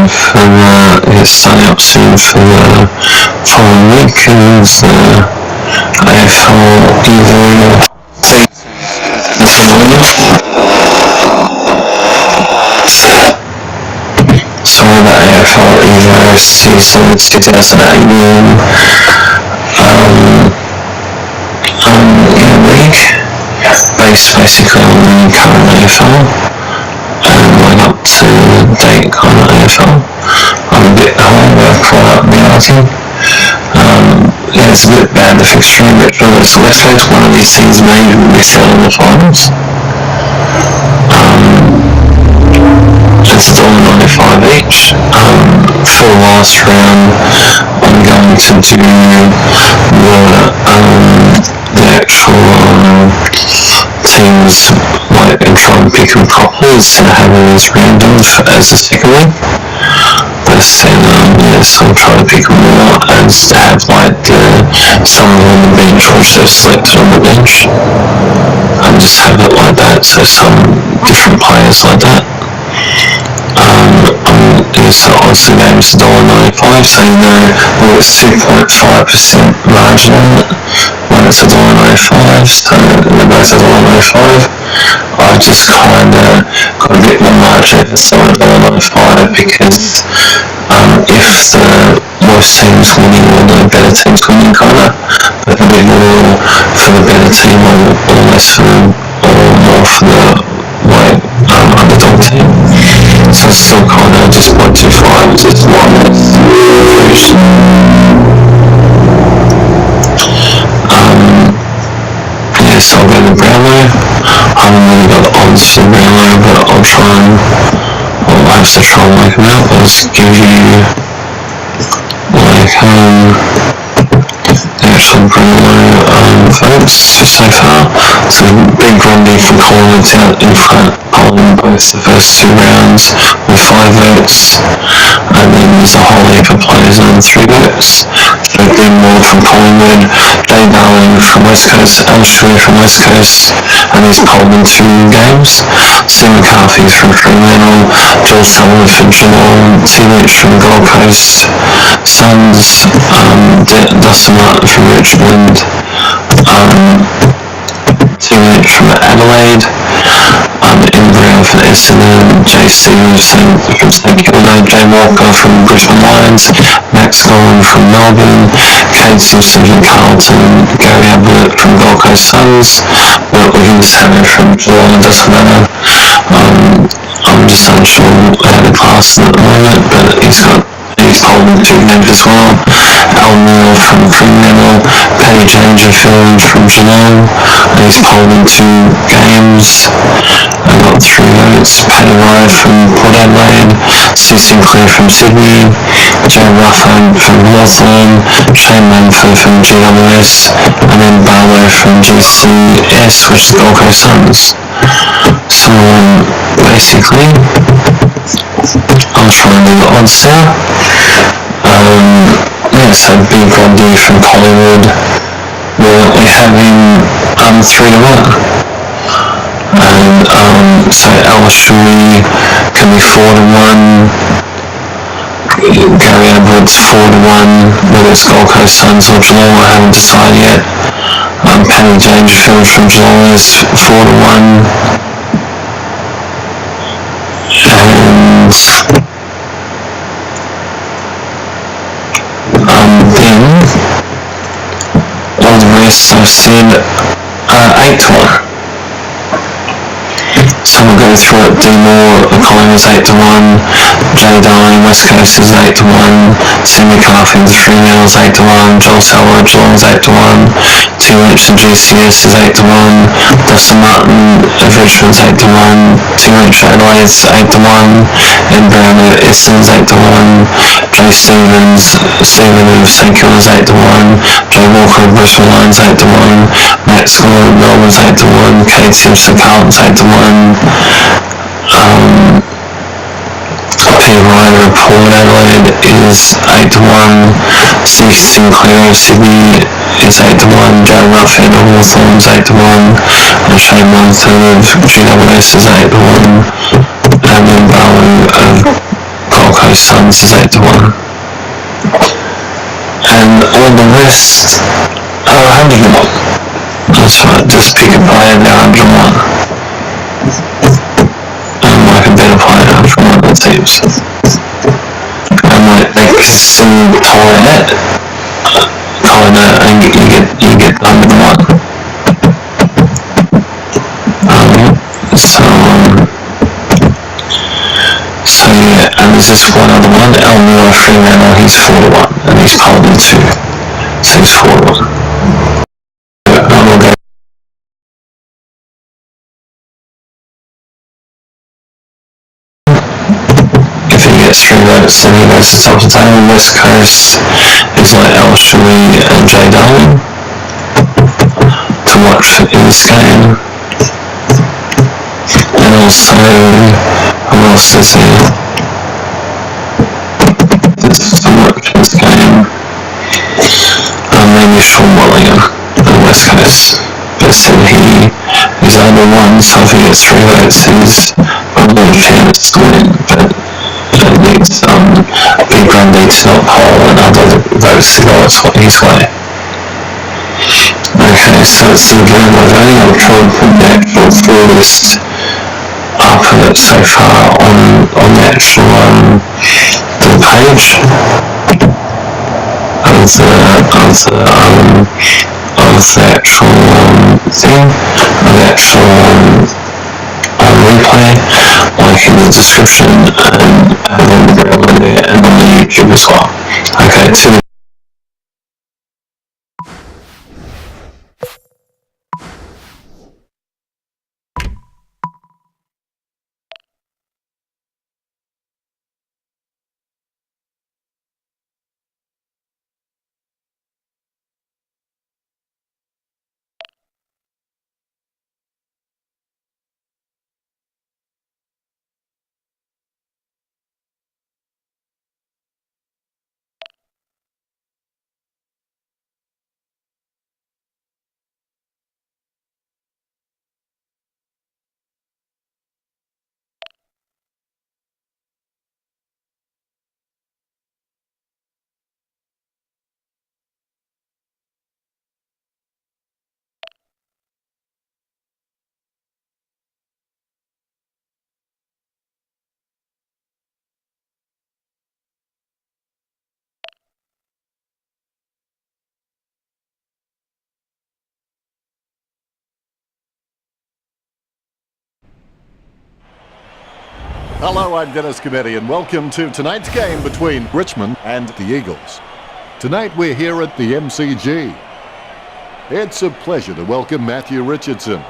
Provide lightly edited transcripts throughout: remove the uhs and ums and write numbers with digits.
and it's starting up soon for the following week, and AFL EVO sorry, the AFL EVO season 2018 league, based basically on the current AFL and right up to date current AFL. I'm a bit hard work right up the outing. Yeah, it's a bit bad, the fixture in Richmond, but so let's face one of these teams may miss out on the finals. It's $1.95 each. For the last round, I'm going to do the actual teams, like, and try and pick them properly instead of having these random as a second week. But then, yes, I'll try to pick them more and have like someone on the bench or just selected on the bench, and just have it like that, so some different players like that. So odds of the game is $1.95, so you know, well, it's 2.5% margin on it when it's $1.95, so they're both $1.95. I just kind of got a bit more margin if it's $1.95, because if the worst team's winning or the better team's winning, kind of, but a bit more for the better team or less for the, or more for the underdog team. So it's still kind of just 0.25, just one less. Yeah, so I'll go to Brownlow. I haven't really got odds for Brownlow, but I'll have to try and work them out. I'll just give you like the actual Brownlow votes so far. So big GRUNDY from Collins out in front, holding both the first two rounds with 5 votes, and then there's a whole heap of players on 3 votes. So big more from Collingwood, ADEL from West Coast, SHUEY from West Coast, and he's polled in 2 games. MCCARTHY from Fremantle, GEEL from Geelong, LYNCH from Gold Coast, Suns, Dustin Martin from Richmond, LYNCH from Adelaide, in Brown from Essendon, JC from St Kilda, Jay Walker from Brisbane Lions, Max GAWN from Melbourne, Kate Simpson from Carlton, Gary Ablett from Gold Coast Suns, we can just have it from Geelong, it doesn't matter. I'm just unsure how to class it at the moment, but he's polled in 2 games as well. Neil from Fremantle, Paddy Dangerfield from Geelong, and he's polled in 2 games. I got 3 votes. Paddy Rye from Port Adelaide, Sue Sinclair from Sydney, Joe Rufford from Hawthorn, Shane Mumford from GWS, and then Barlow from GCS, which is Gold Coast Suns. So basically, I'll try and do the odds now. Yeah, so big GRUNDY from Collingwood, we're having 3-1, and so SHUEY can be 4-1, Gary Edwards 4-1, whether it's Gold Coast Suns or Geelong, I haven't decided yet. Paddy Dangerfield from Geelong is 4-1, and then all the rest I've seen 8-1. So we'll go through it. D-Moore, Collingwood's 8-1, Jay Darling, West Coast is 8-1, MCCARTHY and the Fremantle's 8-1, Joel Selwood, Geelong's 8-1, LYNCH and GCS is 8-1, Dustin Martin of Richmond's 8-1, LYNCH Adelaide's 8-1, Ed Brown of Essendon's 8-1, Jay Stephen of St Kilda's 8-1, Joe Walker of Brisbane Lions 8-1, Max GAWN of Melbourne's 8-1, Kate Simpson Carlton's 8-1, Peter Ryder of Port Adelaide is 8-1, Steve Sinclair of Sydney is 8-1, Joe Rufford of Hawthorn's 8-1, and Shane Mumford of GWS is 8-1, and then Barlow of Gold Coast his sons is 8-1. And all the rest are 101. That's right, just pick a player, they're 101. And like a better player from other teams. And like they can tie that, and you get 101. So yeah, and there's this one other one, Elmore Fremantle, he's 4-1, and he's Colby 2, so he's 4-1. We'll go. If he gets 3 votes, then he goes to top of the table. West Coast is like SHUEY and ADEL to watch in this game. And also, who else is here? To watch this game. Maybe Sean Wallingham on the West Coast. But still, he's under 1, so if he gets 3 votes, he's probably a chance to win. But it needs Big GRUNDY to not poll and other votes to go his way. Okay, so it's the game of voting. I'll try and put the actual full list up so far on the actual the page of the actual thing, of the actual replay, like in the description, and have all the BROWNLOW there, and on the YouTube as well. Okay, so Hello, I'm Dennis Cometti, and welcome to tonight's game between Richmond and the Eagles. Tonight we're here at the MCG. It's a pleasure to welcome Matthew Richardson.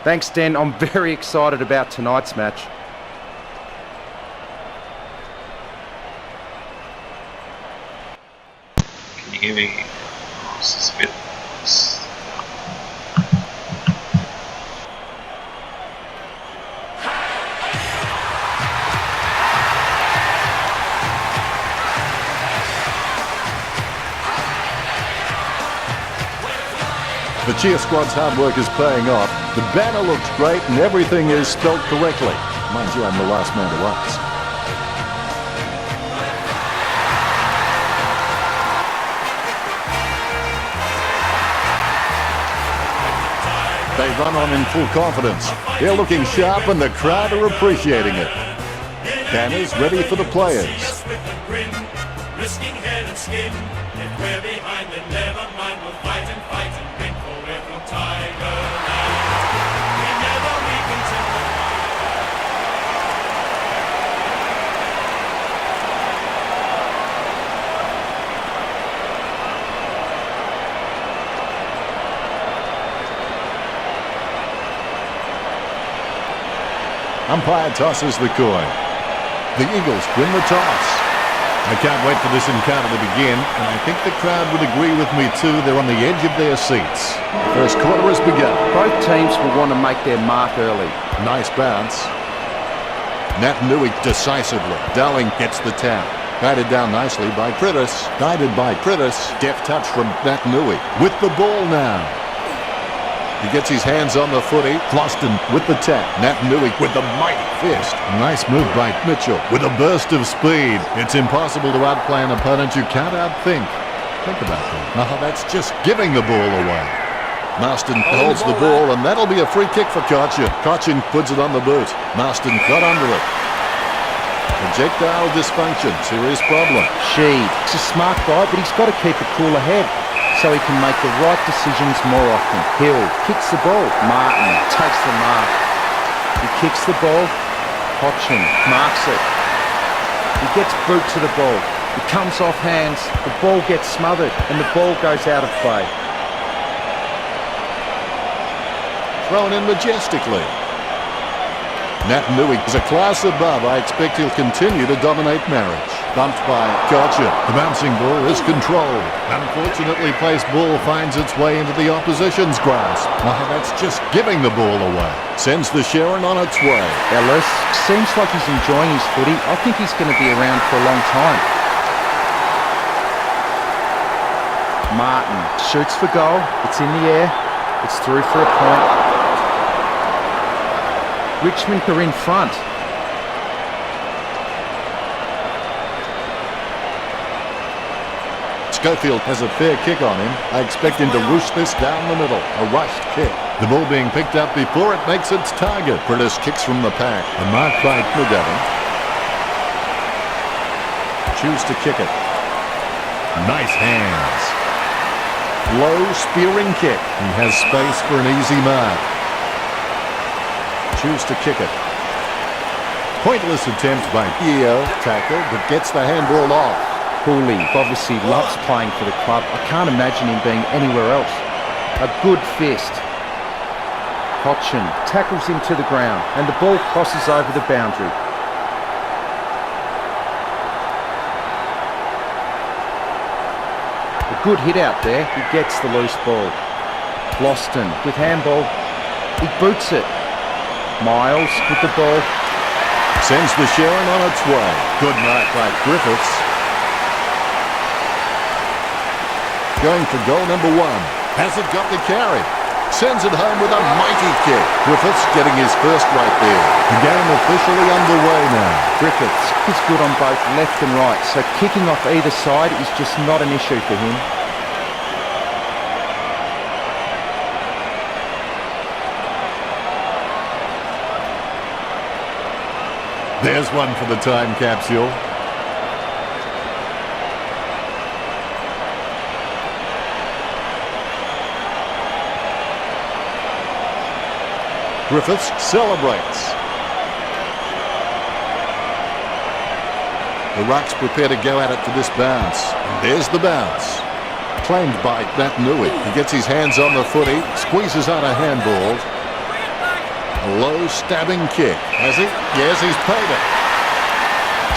Thanks, Den. I'm very excited about tonight's match. can you hear me? Oh, this is a bit... The cheer squad's hard work is paying off. The banner looks great and everything is spelled correctly. Mind you, I'm the last man to ask. They run on in full confidence. They're looking sharp and the crowd are appreciating it. Banners ready for the players. Risking head and skin. If we're behind, then never mind. We'll fight and fight and win, for we're from Tigerland. Whenever we continue. Umpire tosses the coin. The Eagles win the toss. I can't wait for this encounter to begin, and I think the crowd would agree with me too. They're on the edge of their seats. First quarter has begun. Both teams will want to make their mark early. Nice bounce. Natanui decisively. Darling gets the tap. Batted down nicely by Prittis. Guided by Prittis. Deft touch from Natanui. With the ball now. He gets his hands on the footy. Floston with the tap. Natanui with the mighty fist. Nice move by Mitchell with a burst of speed. It's impossible to outplay an opponent you can't outthink. Think about that. Oh, that's just giving the ball away. Marston holds the ball, and that'll be a free kick for Cochin. Cochin puts it on the boot. Marston got under it. Projectile dysfunction, serious problem. Sheed, he's a smart guy, but he's got to keep a cooler head so he can make the right decisions more often. Hill kicks the ball. Martin takes the mark. He kicks the ball. Cochin marks it. He gets boot to the ball. It comes off hands. The ball gets smothered, and the ball goes out of play. Thrown in majestically. Natanui is a class above. I expect he'll continue to dominate marriage. Bumped by Cochin. The bouncing ball is controlled. Unfortunately, placed ball finds its way into the opposition's grasp. Oh, that's just giving the ball away. Sends the Sharon on its way. Ellis seems like he's enjoying his footy. I think he's going to be around for a long time. Martin shoots for goal. It's in the air. It's through for a point. Richmond are in front. Schofield has a fair kick on him. I expect him to roosh this down the middle. A rushed kick. The ball being picked up before it makes its target. British kicks from the pack. A mark by McGovern. Choose to kick it. Nice hands. Low spearing kick. He has space for an easy mark. Choose to kick it. Pointless attempt by EO. Tackle, but gets the handball off. Cooley obviously loves playing for the club. I can't imagine him being anywhere else. A good fist. Cochin tackles him to the ground, and the ball crosses over the boundary. A good hit out there. He gets the loose ball. Floston with handball. He boots it. Miles with the ball. Sends the Sharon on its way. Good mark by Griffiths. Going for goal number 1. Hasn't got the carry. Sends it home with a mighty kick. Griffiths getting his first right there. The game officially underway now. Griffiths is good on both left and right, so kicking off either side is just not an issue for him. There's one for the time capsule. Griffiths celebrates. The Rucks prepare to go at it for this bounce. There's the bounce. Claimed by Natanui. He gets his hands on the footy, squeezes out a handball. A low stabbing kick. Has he? Yes, he's paid it.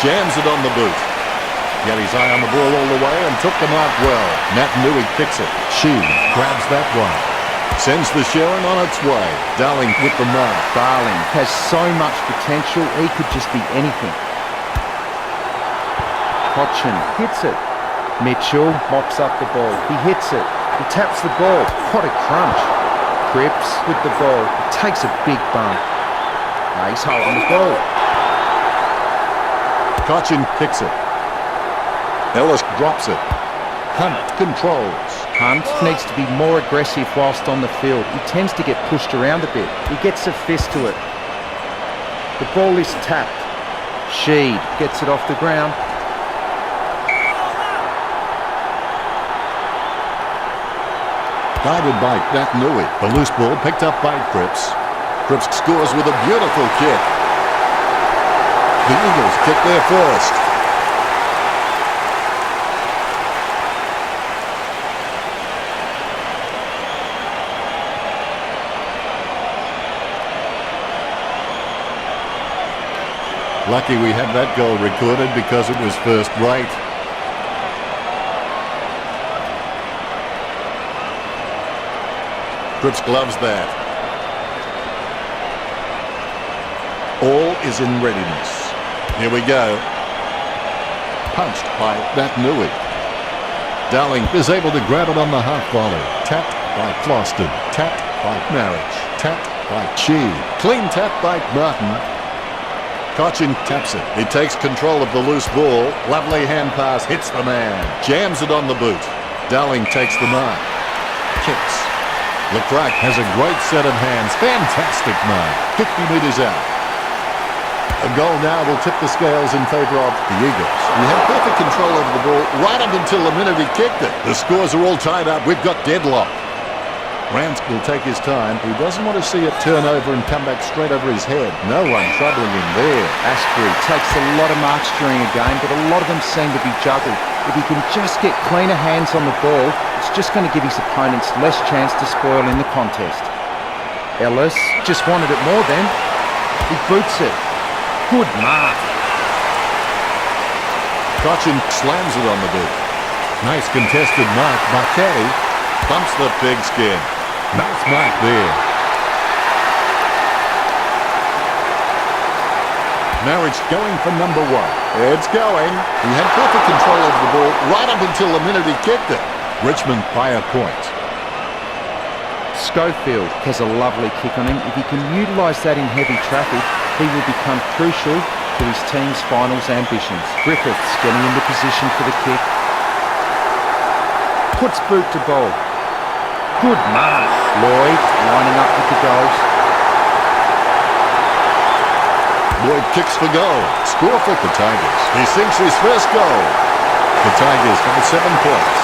Jams it on the boot. Got his eye on the ball all the way and took the mark well. Natanui kicks it. She grabs that one. Sends the Sharon on its way. Darling with the mark. Darling has so much potential. He could just be anything. Cochin hits it. Mitchell mops up the ball. He hits it. He taps the ball. What a crunch. Cripps with the ball. He takes a big bump. Now he's holding the ball. Cochin kicks it. Ellis drops it. Hunt controls. Hunt needs to be more aggressive whilst on the field. He tends to get pushed around a bit. He gets a fist to it. The ball is tapped. Sheed gets it off the ground. Guided by Natanui. The loose ball picked up by Cripps. Cripps scores with a beautiful kick. The Eagles kick their first. Lucky we had that goal recorded because it was first rate. Cripps gloves that. All is in readiness. Here we go. Punched by Natanui. Dowling is able to grab it on the half volley. Tapped by Floston. Tapped by Marriage. Tapped by SHUEY. Clean tap by Martin. Cochin taps it. He takes control of the loose ball. Lovely hand pass. Hits the man. Jams it on the boot. Dowling takes the mark. Kicks. Lecrac has a great set of hands. Fantastic mark. 50 metres out. A goal now will tip the scales in favour of the Eagles. We have perfect control over the ball right up until the minute he kicked it. The scores are all tied up. We've got deadlock. Rance will take his time. He doesn't want to see it turn over and come back straight over his head. No one troubling him there. Asprey takes a lot of marks during a game, but a lot of them seem to be juggled. If he can just get cleaner hands on the ball, it's just going to give his opponents less chance to spoil in the contest. Ellis just wanted it more then. He boots it. Good mark. Cochin slams it on the boot. Nice contested mark by Caddy. Bumps the pigskin. Nice mark there. Marriage going for number one. It's going. He had perfect control over the ball right up until the minute he kicked it. Richmond by a point. Schofield has a lovely kick on him. If he can utilise that in heavy traffic, he will become crucial to his team's finals ambitions. Griffiths getting into position for the kick. Puts boot to bowl. Good mark. Lloyd lining up with the goals. Lloyd kicks for goal. Score for the Tigers. He sinks his first goal. The Tigers have 7 points.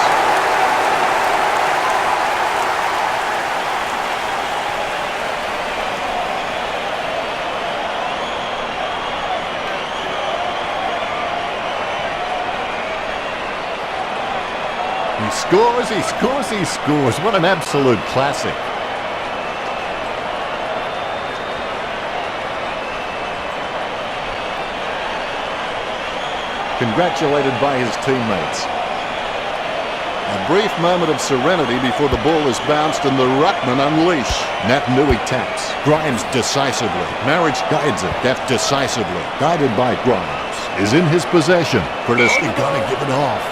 He scores, he scores, he scores. What an absolute classic. Congratulated by his teammates. A brief moment of serenity before the ball is bounced and the ruckman unleash. Nat Nui taps. Grimes decisively. Marriage guides it. Deft decisively. Guided by Grimes. Is in his possession. Curtis, you gotta give it off.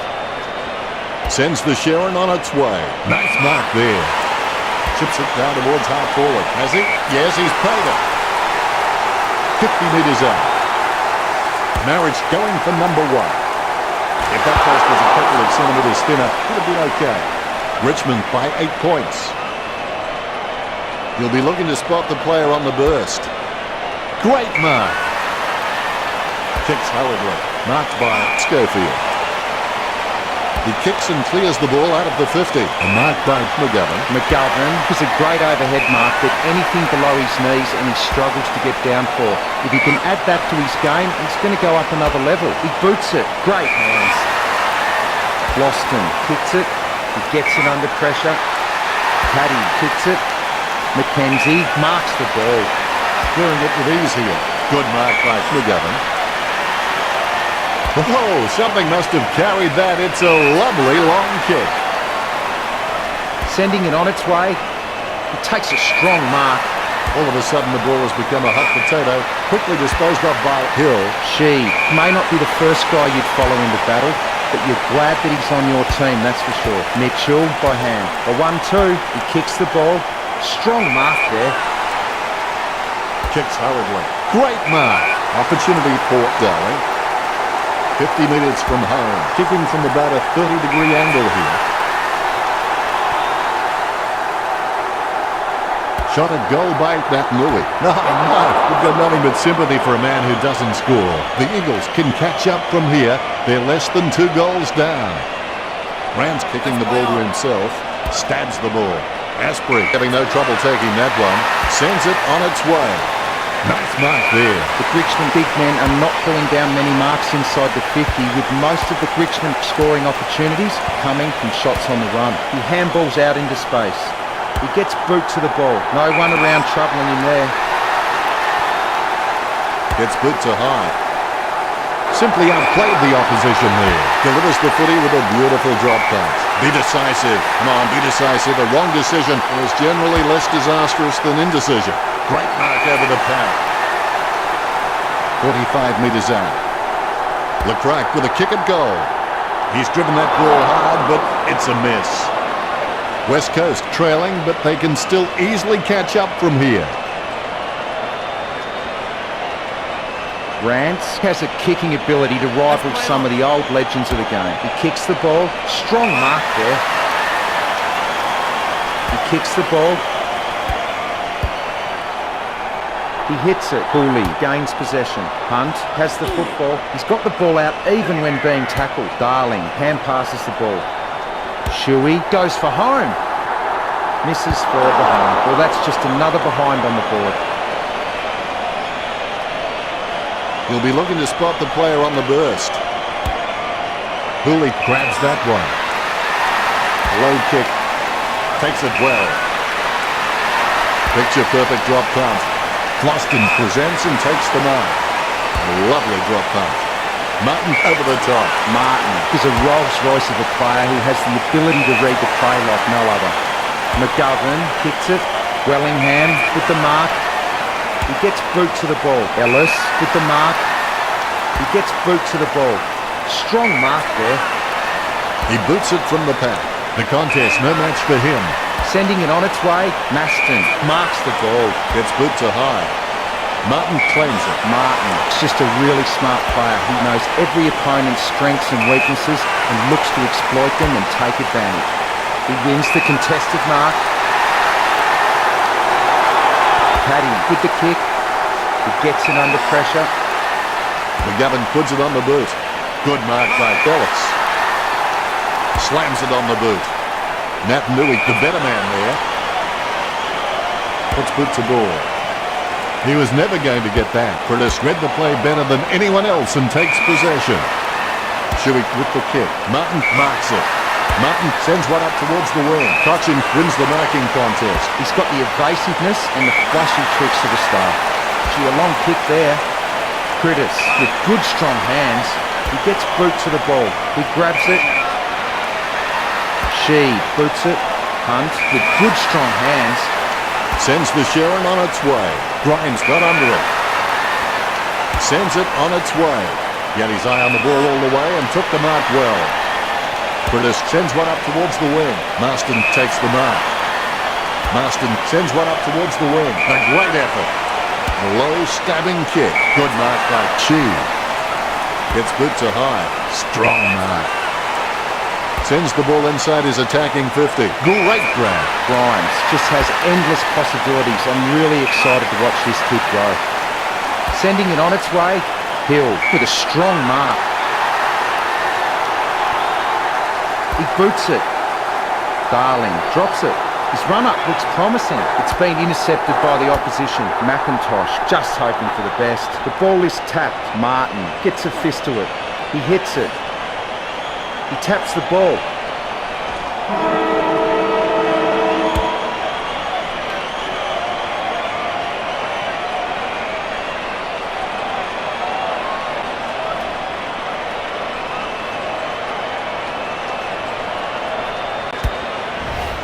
Sends the Sharon on its way. Nice mark there. Chips it down towards half forward. Has he? Yes, he's paid it. 50 metres out. Marriage going for number one. If that post was a couple of centimetres thinner, it would have been okay. Richmond by 8 points. He'll be looking to spot the player on the burst. Great mark. Kicks hurriedly. Marked by Schofield. He kicks and clears the ball out of the 50. A mark by McGovern. McGovern is a great overhead mark, but anything below his knees and he struggles to get down for. If he can add that to his game, he's going to go up another level. He boots it. Great hands. Loston kicks it. He gets it under pressure. Caddy kicks it. McKenzie marks the ball. Clearing it with ease here. Good mark by McGovern. Oh, something must have carried that. It's a lovely long kick. Sending it on its way. He takes a strong mark. All of a sudden the ball has become a hot potato. Quickly disposed of by Hill. She may not be the first guy you'd follow into battle, but you're glad that he's on your team, that's for sure. Mitchell by hand. A 1-2. He kicks the ball. Strong mark there. Kicks hurriedly. Great mark. Opportunity for Dowling. 50 metres from home. Kicking from about a 30-degree angle here. Shot at goal by Nat Nui. No, we've got nothing but sympathy for a man who doesn't score. The Eagles can catch up from here. They're less than 2 goals down. Rance kicking the ball to himself. Stabs the ball. Asprey having no trouble taking that one. Sends it on its way. Nice mark there. The Richmond big men are not pulling down many marks inside the 50, with most of the Richmond scoring opportunities coming from shots on the run. He handballs out into space. He gets boot to the ball. No one around troubling him there. Gets boot to high. Simply outplayed the opposition there. Delivers the footy with a beautiful drop pass. Be decisive. Come on, be decisive. A wrong decision is generally less disastrous than indecision. Great mark over the pad. 45 metres out. Lecrac with a kick at goal. He's driven that ball hard, but it's a miss. West Coast trailing, but they can still easily catch up from here. Rance has a kicking ability to rival some of the old legends of the game. He kicks the ball. Strong mark there. He kicks the ball. He hits it. Cooley gains possession. Hunt has the football. He's got the ball out even when being tackled. Darling hand passes the ball. Shuey goes for home. Misses for behind. Well, that's just another behind on the board. He'll be looking to spot the player on the burst. Cooley grabs that one. Low kick. Takes it well. Picture perfect drop punt. Floston presents and takes the mark. A lovely drop punt. Martin over the top. Martin is a Rolls Royce of a player who has the ability to read the play like no other. McGovern kicks it. Wellingham with the mark. He gets boot to the ball. Ellis with the mark. He gets boot to the ball. Strong mark there. He boots it from the pack. The contest, no match for him. Sending it on its way. Maston marks the ball. Gets boot to high. Martin claims it. Martin is just a really smart player. He knows every opponent's strengths and weaknesses and looks to exploit them and take advantage. He wins the contested mark. Paddy with the kick. He gets it under pressure. McGovern puts it on the boot. Good mark by Ellis. Slams it on the boot. Nat Nui, the better man there. Puts boot to ball. He was never going to get that. Curtis read the play better than anyone else and takes possession. Shuey with the kick. Martin marks it. Martin sends one up towards the wing. Cochin wins the marking contest. He's got the evasiveness and the flashy tricks of a star. Gee, a long kick there. Critis with good strong hands. He gets boot to the ball. He grabs it. She boots it. Hunt with good strong hands. Sends the Sharon on its way. Grimes got under it. Sends it on its way. He had his eye on the ball all the way and took the mark well. Critis sends one up towards the wing. Marston takes the mark. Marston sends one up towards the wing. A great effort. A low stabbing kick. Good mark by Chi. Gets boot to high. Strong mark. Sends the ball inside his attacking 50. Great grab. Grimes just has endless possibilities. I'm really excited to watch this kid go. Sending it on its way. Hill with a strong mark. He boots it. Darling drops it. His run-up looks promising. It's been intercepted by the opposition. McIntosh just hoping for the best. The ball is tapped. Martin gets a fist to it. He hits it. He taps the ball.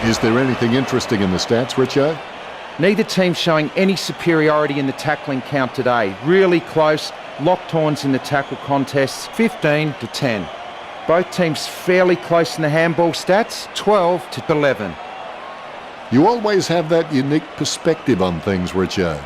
Is there anything interesting in the stats, Richo? Neither team showing any superiority in the tackling count today. Really close. Locked horns in the tackle contests, 15-10. Both teams fairly close in the handball stats, 12-11. You always have that unique perspective on things, Richo.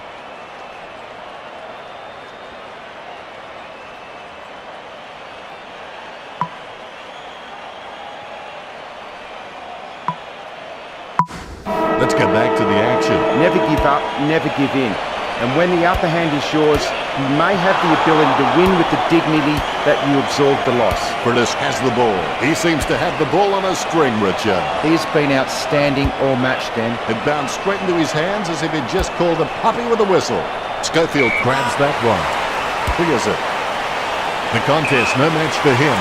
Let's get back to the action. Never give up, never give in. And when the upper hand is yours, you may have the ability to win with the dignity that you absorbed the loss. Curtis has the ball. He seems to have the ball on a string, Richard. He has been outstanding all match, then. It bounced straight into his hands as if he'd just called a puppy with a whistle. Schofield grabs that one. Clears it. The contest, no match for him.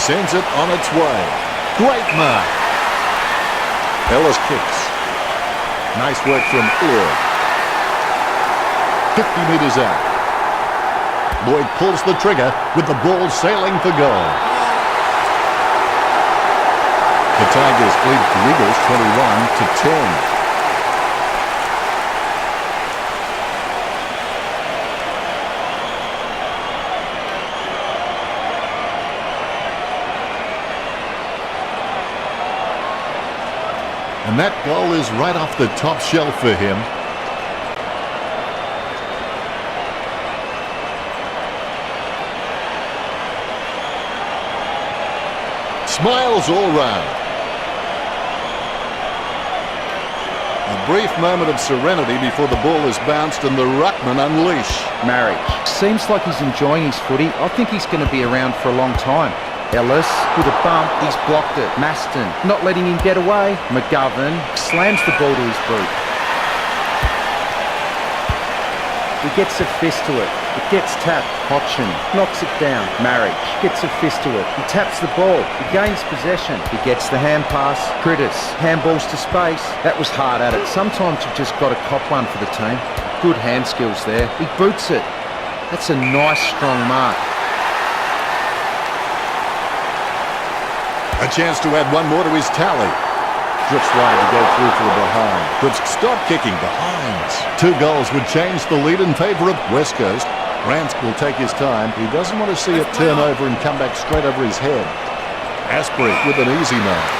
Sends it on its way. Great mark. Ellis kicks. Nice work from Ur. 50 metres out. Lloyd pulls the trigger with the ball sailing for goal. The Tigers lead the Eagles 21-10. And that goal is right off the top shelf for him. Smiles all round. A brief moment of serenity before the ball is bounced and the ruckman unleash. Marriage. Seems like he's enjoying his footy. I think he's going to be around for a long time. Ellis with a bump, he's blocked it. Maston not letting him get away. McGovern slams the ball to his boot. He gets a fist to it. It gets tapped. Hodgson knocks it down. Marriage gets a fist to it. He taps the ball. He gains possession. He gets the hand pass. Critters handballs to space. That was hard at it. Sometimes you've just got to cop one for the team. Good hand skills there. He boots it. That's a nice strong mark. A chance to add one more to his tally. Drifts wide to go through to the behind. But stop kicking behinds. 2 goals would change the lead in favour of West Coast. Ransk will take his time. He doesn't want to see it turn over and come back straight over his head. Asprey with an easy mark.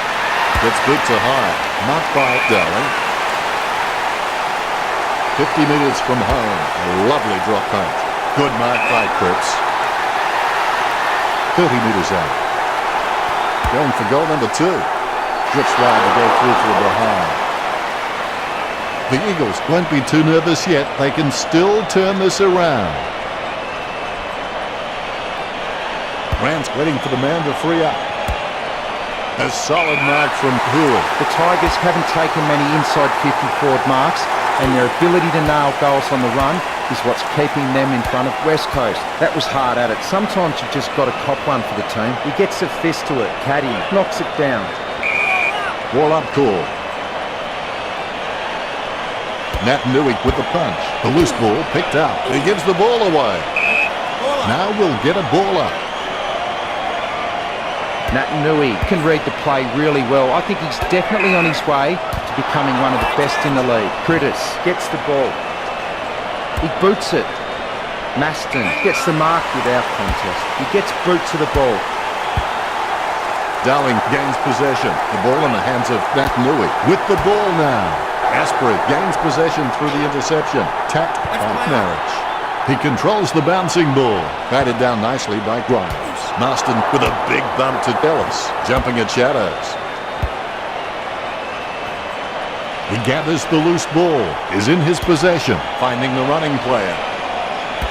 Gets boot to high. Marked by Darling. 50 metres from home. A lovely drop punt. Good mark by Cripps. 30 metres out. Going for goal number 2. Drifts wide to go through to the behind. The Eagles won't be too nervous yet. They can still turn this around. Ransk waiting for the man to free up. A solid mark from Hewitt. The Tigers haven't taken many inside 50 forward marks, and their ability to nail goals on the run is what's keeping them in front of West Coast. That was hard at it. Sometimes you've just got to cop one for the team. He gets a fist to it. Caddy knocks it down. Ball up call. Nat Nui with the punch. The loose ball picked up. He gives the ball away. Now we'll get a ball up. Nat Nui can read the play really well. I think he's definitely on his way to becoming one of the best in the league. Critters gets the ball. He boots it. Maston gets the mark without contest. He gets boot to the ball. Darling gains possession. The ball in the hands of Nat Nui. With the ball now. Asprey gains possession through the interception. Tapped by Marriage. He controls the bouncing ball. Batted down nicely by Grimes. Marston with a big bump to Ellis. Jumping at shadows. He gathers the loose ball. Is in his possession. Finding the running player.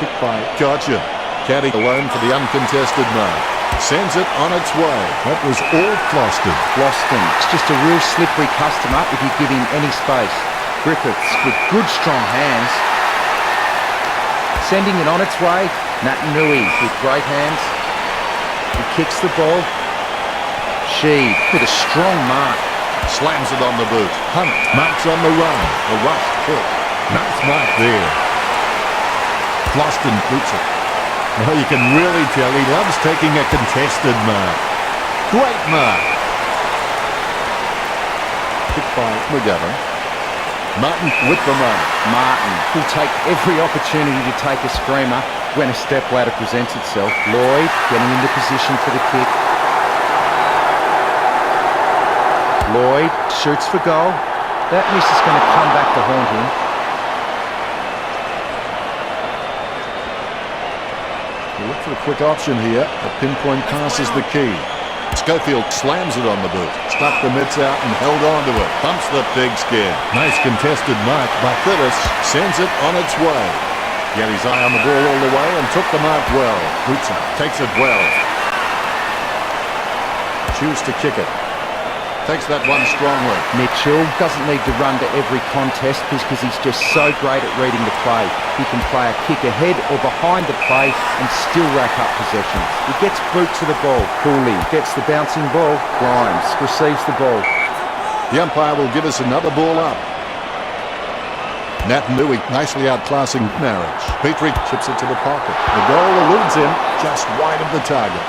Kicked by Gotcha. Caddy alone for the uncontested mark. Sends it on its way. That was all Floston. Floston. It's just a real slippery customer if you give him any space. Griffiths with good strong hands. Sending it on its way. Nat Nui with great hands. He kicks the ball. She with a strong mark. Slams it on the boot. Hunt marks on the run. A rush kick. Nice mark there. Floston boots it. Well, you can really tell he loves taking a contested mark. Great mark. Kicked by McGovern. Martin with the mark. Martin will take every opportunity to take a screamer when a step ladder presents itself. Lloyd getting into position for the kick. Lloyd shoots for goal. That miss is going to come back to haunt him. Look for a quick option here. A pinpoint pass is the key. Schofield slams it on the boot. Stuck the mitts out and held on to it. Bumps the pigskin. Nice contested mark by Curtis. Sends it on its way. Got his eye on the ball all the way and took the mark well. Boots up. Takes it well. Choose to kick it. Takes that one strongly. Mitchell doesn't need to run to every contest because he's just so great at reading the play. He can play a kick ahead or behind the play and still rack up possessions. He gets boot to the ball. Cooley gets the bouncing ball. Grimes receives the ball. The umpire will give us another ball up. Nat Nui nicely outclassing Marriage. Petrie chips it to the pocket. The goal eludes him just wide of the target.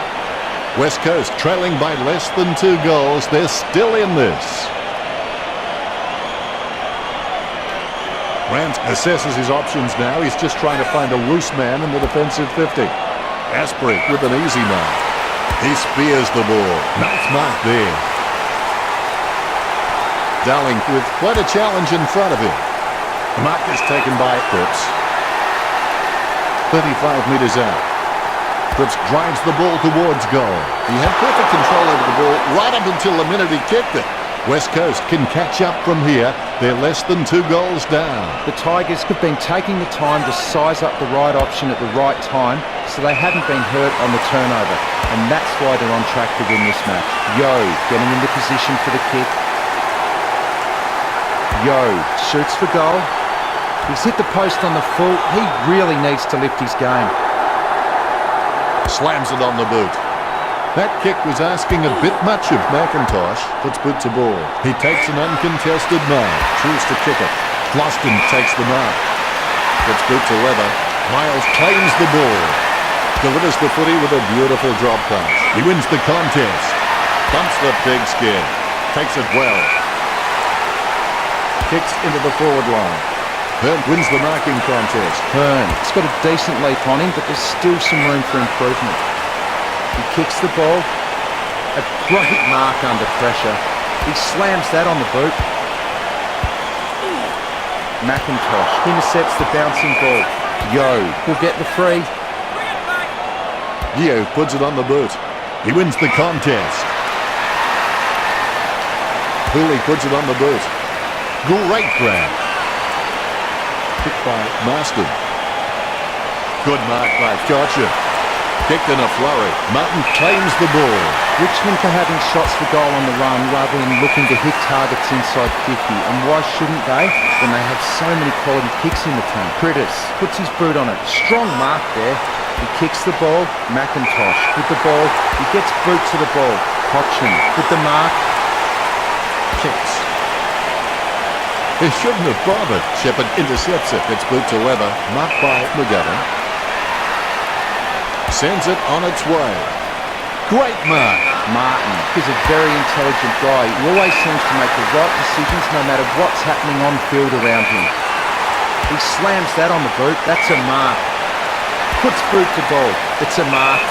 West Coast trailing by less than 2 goals. They're still in this. Ransk assesses his options now. He's just trying to find a loose man in the defensive 50. Asprey with an easy mark. He spears the ball. Nice mark there. Darling with quite a challenge in front of him. The mark is taken by Cripps. 35 metres out. Cripps drives the ball towards goal. He had perfect control over the ball right up until the minute he kicked it. West Coast can catch up from here. They're less than 2 goals down. The Tigers have been taking the time to size up the right option at the right time, so they haven't been hurt on the turnover. And that's why they're on track to win this match. Yo getting into position for the kick. Yo shoots for goal. He's hit the post on the full. He really needs to lift his game. Slams it on the boot. That kick was asking a bit much of McIntosh. Puts boot to ball. He takes an uncontested mark. Chooses to kick it. Floston takes the mark. Puts boot to leather. Miles claims the ball. Delivers the footy with a beautiful drop pass. He wins the contest. Bumps the pigskin. Takes it well. Kicks into the forward line. Hearn wins the marking contest. Hearn, it's got a decent leap on him, but there's still some room for improvement. He kicks the ball. A great mark under pressure. He slams that on the boot. McIntosh intercepts the bouncing ball. Yo will get the free. Yo puts it on the boot. He wins the contest. Hooley puts it on the boot. Great grab. Kicked by Marston. Good mark by Gotcha. Kicked in a flurry. Martin claims the ball. Richmond are having shots for goal on the run rather than looking to hit targets inside 50. And why shouldn't they when they have so many quality kicks in the team? Critters puts his boot on it. Strong mark there. He kicks the ball. McIntosh with the ball. He gets boot to the ball. Cochin with the mark. Kicks. He shouldn't have bothered. Shepherd intercepts it. It's boot to leather. Marked by McGovern. Sends it on its way. Great mark. Martin is a very intelligent guy. He always seems to make the right decisions no matter what's happening on field around him. He slams that on the boot. That's a mark. Puts boot to ball. It's a mark.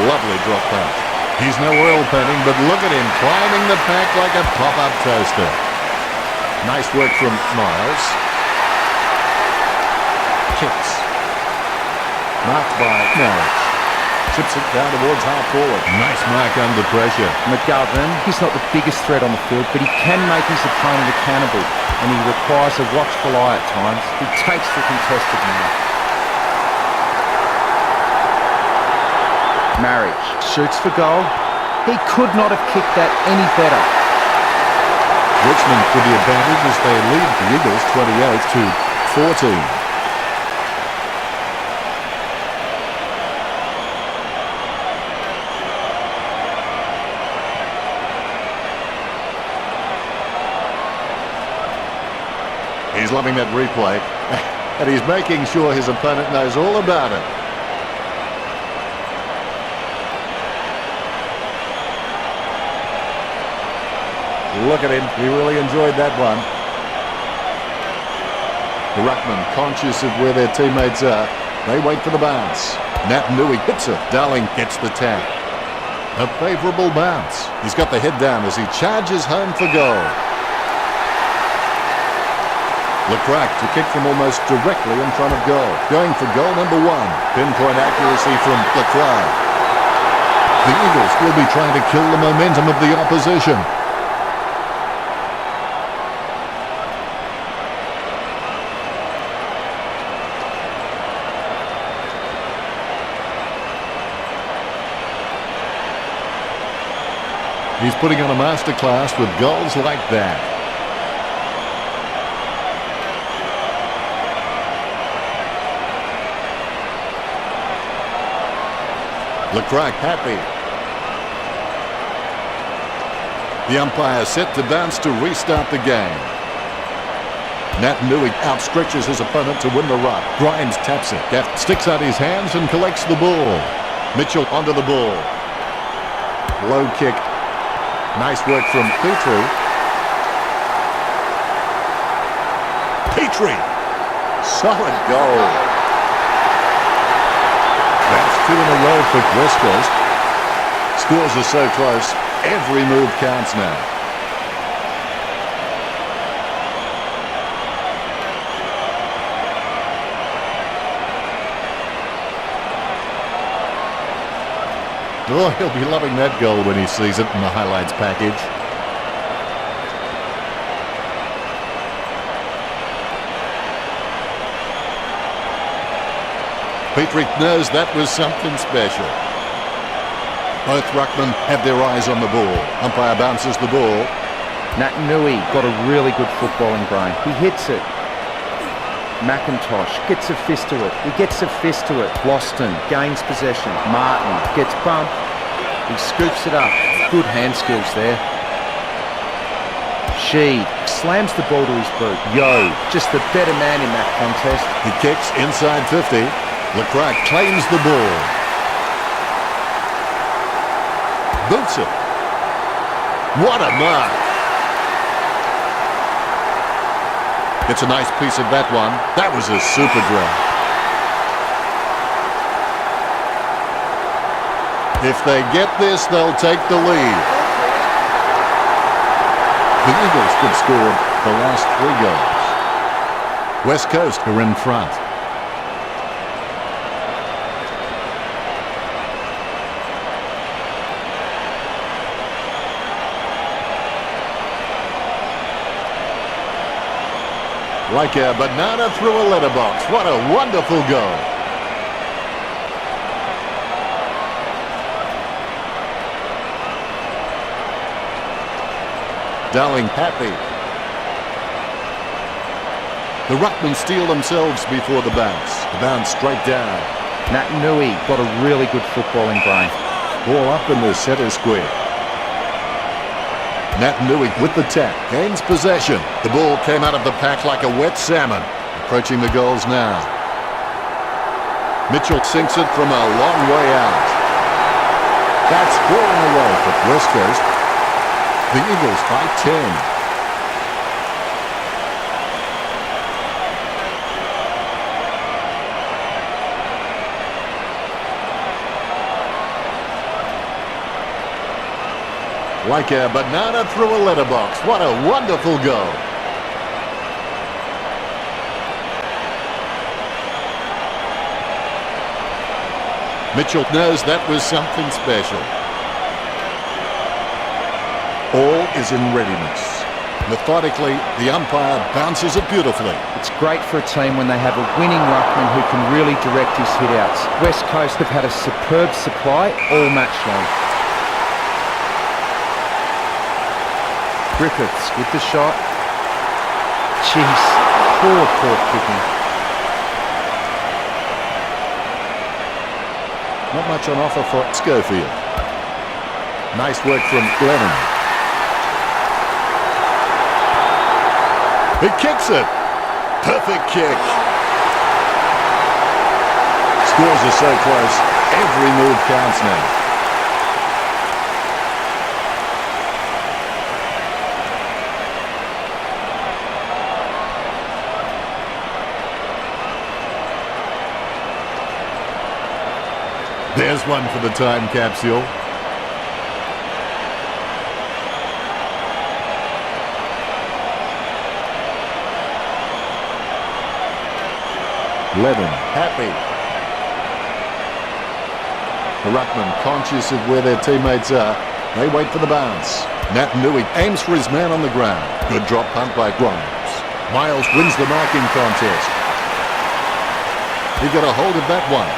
Lovely drop pass. He's no oil painting, but look at him climbing the pack like a pop-up toaster. Nice work from Miles. Kicks. Marked by Marriage. Chips it down towards half forward. Nice mark under pressure. McGovern, he's not the biggest threat on the field, but he can make his opponent accountable, and he requires a watchful eye at times. He takes the contested mark. Marriage shoots for goal. He could not have kicked that any better. Richmond with the advantage as they lead the Eagles 28-14. He's loving that replay, and he's making sure his opponent knows all about it. Look at him. He really enjoyed that one. The ruckman, conscious of where their teammates are, they wait for the bounce. Natanui hits it. Darling gets the tap. A favourable bounce. He's got the head down as he charges home for goal. Lecrac to kick from almost directly in front of goal. Going for goal number 1. Pinpoint accuracy from Lecrac. The Eagles will be trying to kill the momentum of the opposition. He's putting on a masterclass with goals like that. Lecrac happy. The umpire set to bounce to restart the game. Natanui outstretches his opponent to win the ruck. Grimes taps it. Gaff sticks out his hands and collects the ball. Mitchell onto the ball. Low kick. Nice work from Petrie. Petrie. Solid goal. That's 2 in a row for West Coast. Scores are so close, every move counts now. Oh, he'll be loving that goal when he sees it in the highlights package. Petrie knows that was something special. Both ruckmen have their eyes on the ball. Umpire bounces the ball. Naitanui got a really good footballing brain. He hits it. McIntosh gets a fist to it. He gets a fist to it. Loston gains possession. Martin gets bumped. He scoops it up. Good hand skills there. SHUEY slams the ball to his boot. Yo, just the better man in that contest. He kicks inside 50. Lecrae claims the ball. Boots it. What a mark. It's a nice piece of that one. That was a super grab. If they get this, they'll take the lead. The Eagles could score the last 3 goals. West Coast are in front. Like a banana through a letterbox. What a wonderful goal. Darling happy. The ruckmen steal themselves before the bounce. The bounce straight down. Naitanui got a really good footballing brain. Ball up in the centre square. Naitanui with the tap, gains possession. The ball came out of the pack like a wet salmon. Approaching the goals now. Mitchell sinks it from a long way out. That's falling away for West Coast. The Eagles by 10. Like a banana through a letterbox. What a wonderful goal. Mitchell knows that was something special. All is in readiness. Methodically, the umpire bounces it beautifully. It's great for a team when they have a winning ruckman who can really direct his hit-outs. West Coast have had a superb supply all match long. Griffiths with the shot. Jeez, poor kicking. Not much on offer for Schofield. Nice work from Lennon. He kicks it. Perfect kick. Scores are so close. Every move counts now. There's one for the time capsule. Levin, happy. The ruckman conscious of where their teammates are. They wait for the bounce. Naitanui aims for his man on the ground. Good drop punt by Grimes. Miles wins the marking contest. He got a hold of that one.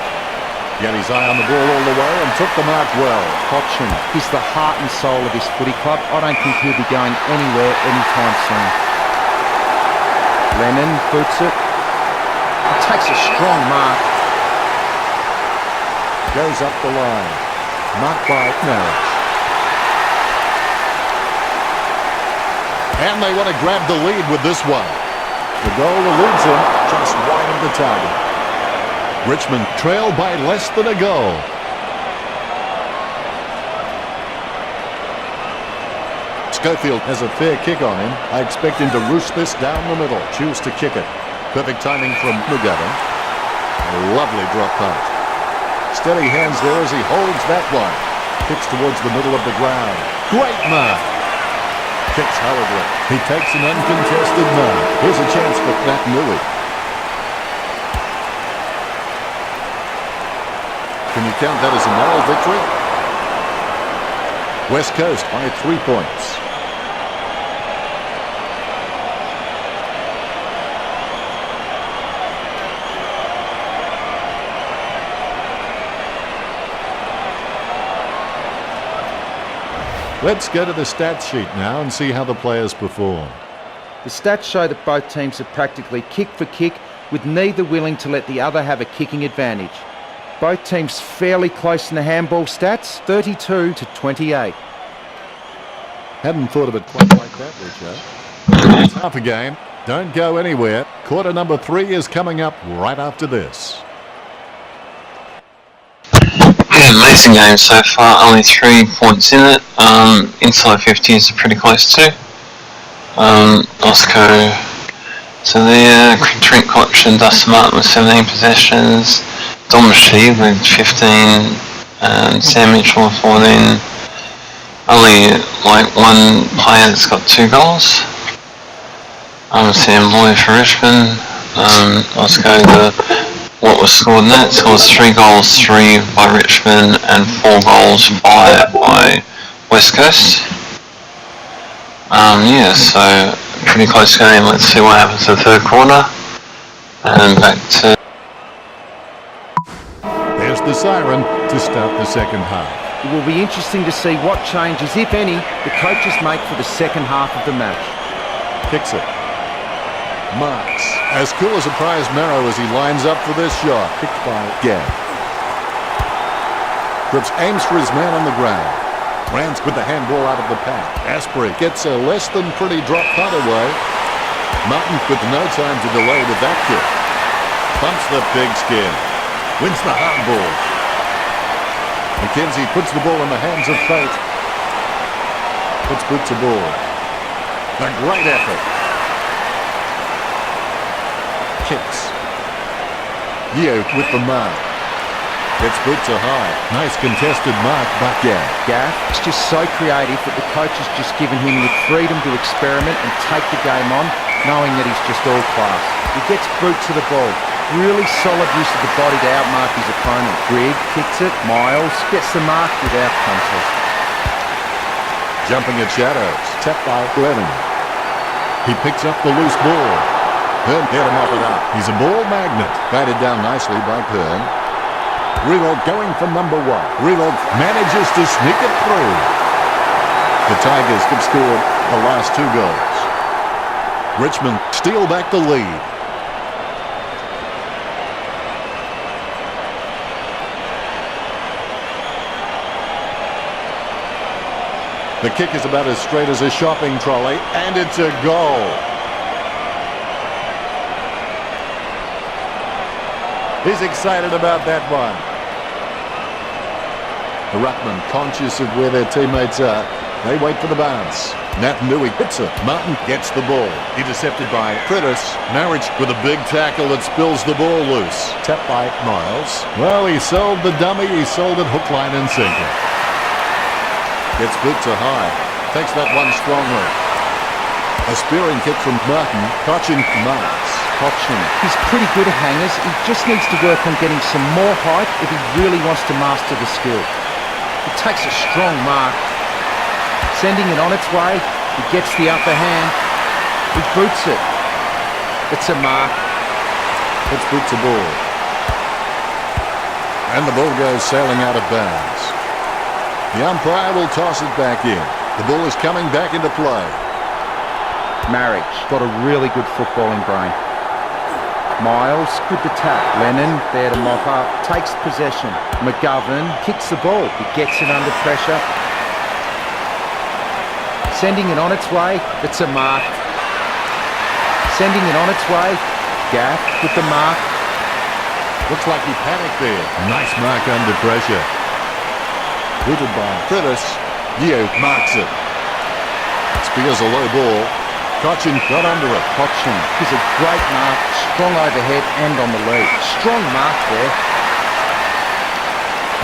He had his eye on the ball all the way and took the mark well. Cochin, he's the heart and soul of his footy club. I don't think he'll be going anywhere anytime soon. Lennon boots it. He takes a strong mark. Goes up the line. Marked by Marriage. And they want to grab the lead with this one. The goal eludes him just wide of the target. Richmond trail by less than a goal. Schofield has a fair kick on him. I expect him to roost this down the middle. Choose to kick it. Perfect timing from McGovern. A lovely drop punt. Steady hands there as he holds that one. Kicks towards the middle of the ground. Great mark. Kicks hurriedly. He takes an uncontested mark. Here's a chance for Naitanui. Can you count that as a moral victory? West Coast by 3 points. Let's go to the stats sheet now and see how the players perform. The stats show that both teams have practically kick for kick, with neither willing to let the other have a kicking advantage. Both teams fairly close in the handball stats, 32-28. Hadn't thought of it quite like that, Richo. It's half a game. Don't go anywhere. Quarter number 3 is coming up right after this. Yeah, amazing game so far. Only 3 points in it. Inside 50s are pretty close too. Osco. So there, Trent Koch and Dustin Martin with 17 possessions. Dom Sheed with 15. And Sam Mitchell with 14. Only like one player that's got 2 goals. Sam Boy for Richmond. Osco, what was scored in that? So it was 3 goals, 3 by Richmond and 4 goals by West Coast. Yeah, so pretty close game. Let's see what happens in the third quarter. And back to... There's the siren to start the second half. It will be interesting to see what changes, if any, the coaches make for the second half of the match. Kicks it. Marks. As cool as a prize marrow as he lines up for this shot. Picked by Gav. Cripps aims for his man on the ground. Rance with the handball out of the pack. Asprey gets a less than pretty drop punt away. Martin with no time to delay with that kick. Bumps the pigskin. Wins the hardball. McKenzie puts the ball in the hands of fate. Puts boots aboard. A great effort. Kicks. Yeo with the mark. Gets boots are high. Nice contested mark by Gaff. Gaff is just so creative that the coach has just given him the freedom to experiment and take the game on, knowing that he's just all class. He gets boot to the ball. Really solid use of the body to outmark his opponent. Grigg kicks it. Miles gets the mark without contest. Jumping at shadows. Tapped by Glennon. He picks up the loose ball. Hearn get him off it up. He's a ball magnet. Batted down nicely by Hearn. Greenwald going for number 1. Greenwald manages to sneak it through. The Tigers have scored the last 2 goals. Richmond steal back the lead. The kick is about as straight as a shopping trolley, and it's a goal. He's excited about that one. The Ruckman, conscious of where their teammates are, they wait for the bounce. Natanui hits it. Martin gets the ball. Intercepted by Frittis. Marriage with a big tackle that spills the ball loose. Tapped by Miles. Well, he sold the dummy. He sold it hook, line, and sinker. Gets boots are high. Takes that one strongly. A spearing kick from Martin. Cochin marks. Cochin. He's pretty good at hangers. He just needs to work on getting some more height if he really wants to master the skill. He takes a strong mark. Sending it on its way. He gets the upper hand. He boots it. It's a mark. Puts boots aboard. And the ball goes sailing out of bounds. The umpire will toss it back in. The ball is coming back into play. Marriage got a really good footballing brain. Miles, good to tap. Lennon there to mop up, takes possession. McGovern kicks the ball. He gets it under pressure. Sending it on its way. It's a mark. Sending it on its way. Gaff with the mark. Looks like he panicked there. Nice mark under pressure. Booted by Frittis. Yeo marks it. Spears a low ball. Cochin got under it. Cochin is a great mark. Strong overhead and on the lead. Strong mark there.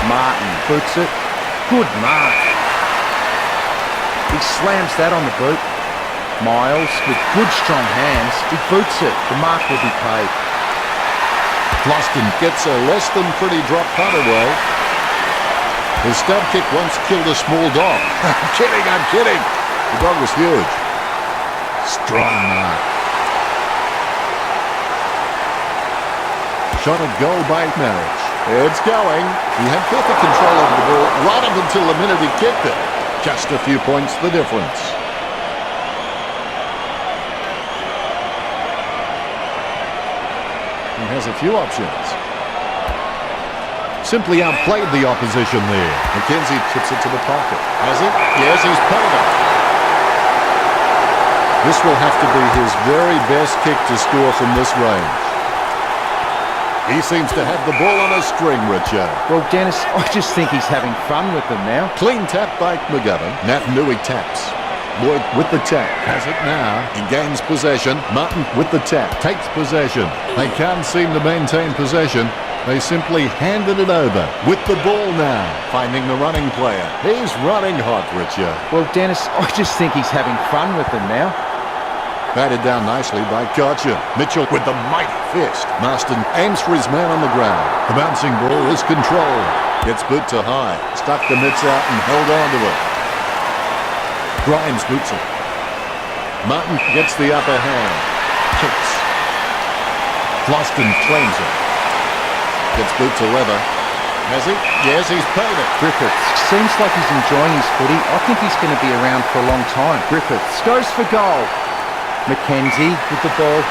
Martin boots it. Good mark. He slams that on the boot. Miles with good strong hands. He boots it. The mark will be paid. Floston gets a less than pretty drop punt away. His stab kick once killed a small dog. I'm kidding. The dog was huge. Strong mark. Shot at goal by Marriage. It's going. He had perfect control over the ball right up until the minute he kicked it. Just a few points the difference. He has a few options. Simply outplayed the opposition there. McKenzie chips it to the pocket. Has it? Yes, he's paid it. This will have to be his very best kick to score from this range. He seems to have the ball on a string, Richard. Well, Dennis, I just think he's having fun with them now. Clean tap by McGovern. Naitanui taps. Lloyd with the tap. Has it now. He gains possession. Martin with the tap. Takes possession. They can't seem to maintain possession. They simply handed it over. With the ball now. Finding the running player. He's running hot, Richard. Well, Dennis, I just think he's having fun with them now. Batted down nicely by Gotcha. Mitchell with the mighty fist. Marston aims for his man on the ground. The bouncing ball is controlled. Gets boot to high. Stuck the mitts out and held on to it. Grimes boots it. Martin gets the upper hand. Kicks. Floston claims it. Gets boot to leather. Has he? Yes, he's paid it. Griffiths seems like he's enjoying his footy. I think he's going to be around for a long time. Griffiths goes for goal. McKenzie with the ball.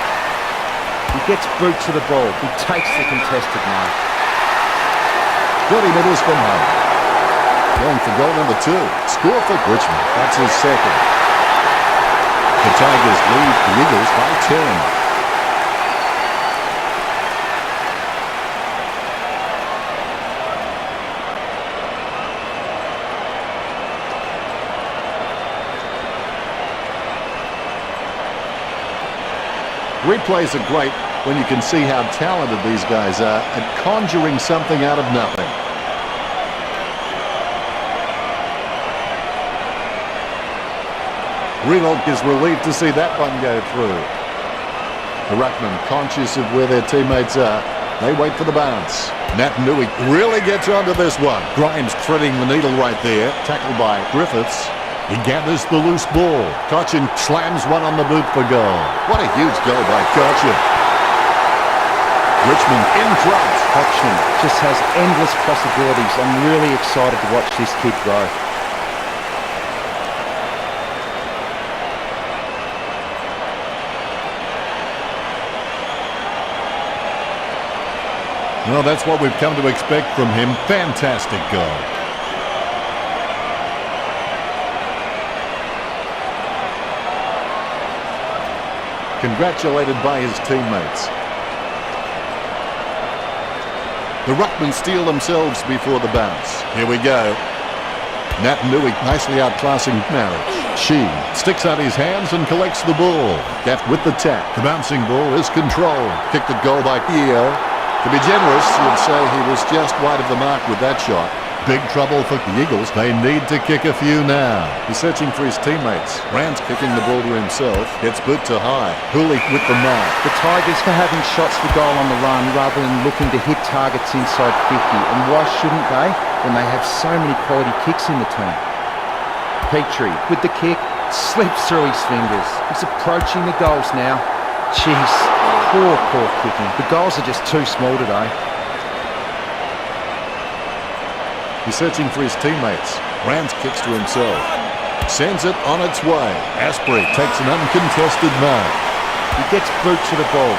He gets boot to the ball. He takes the contested mark. 20 metres from home. Going for goal number 2. Score for Richmond. That's his second. The Tigers lead the Eagles by 10. Replays are great when you can see how talented these guys are at conjuring something out of nothing. Renault is relieved to see that one go through. The Ruckman, conscious of where their teammates are, they wait for the bounce. Naitanui really gets onto this one. Grimes threading the needle right there. Tackled by Griffiths. He gathers the loose ball. Cochin slams one on the boot for goal. What a huge goal by Cochin. Richmond in front. Cochin just has endless possibilities. I'm really excited to watch this kid grow. Well, that's what we've come to expect from him. Fantastic goal. Congratulated by his teammates. The Ruckmen steal themselves before the bounce. Here we go. Naitanui nicely outclassing Marriage. She sticks out his hands and collects the ball. Gaff with the tap. The bouncing ball is controlled. Kicked at goal by EO. To be generous, you'd say he was just wide of the mark with that shot. Big trouble for the Eagles. They need to kick a few now. He's searching for his teammates. Rand's kicking the ball to himself. Gets boot to high. Hooley with the mark. The Tigers are having shots for goal on the run rather than looking to hit targets inside 50. And why shouldn't they when they have so many quality kicks in the team? Petrie with the kick. Slips through his fingers. He's approaching the goals now. Jeez. Poor kicking. The goals are just too small today. He's searching for his teammates. Rand kicks to himself. Sends it on its way. Asprey takes an uncontested mark. He gets boot to the ball.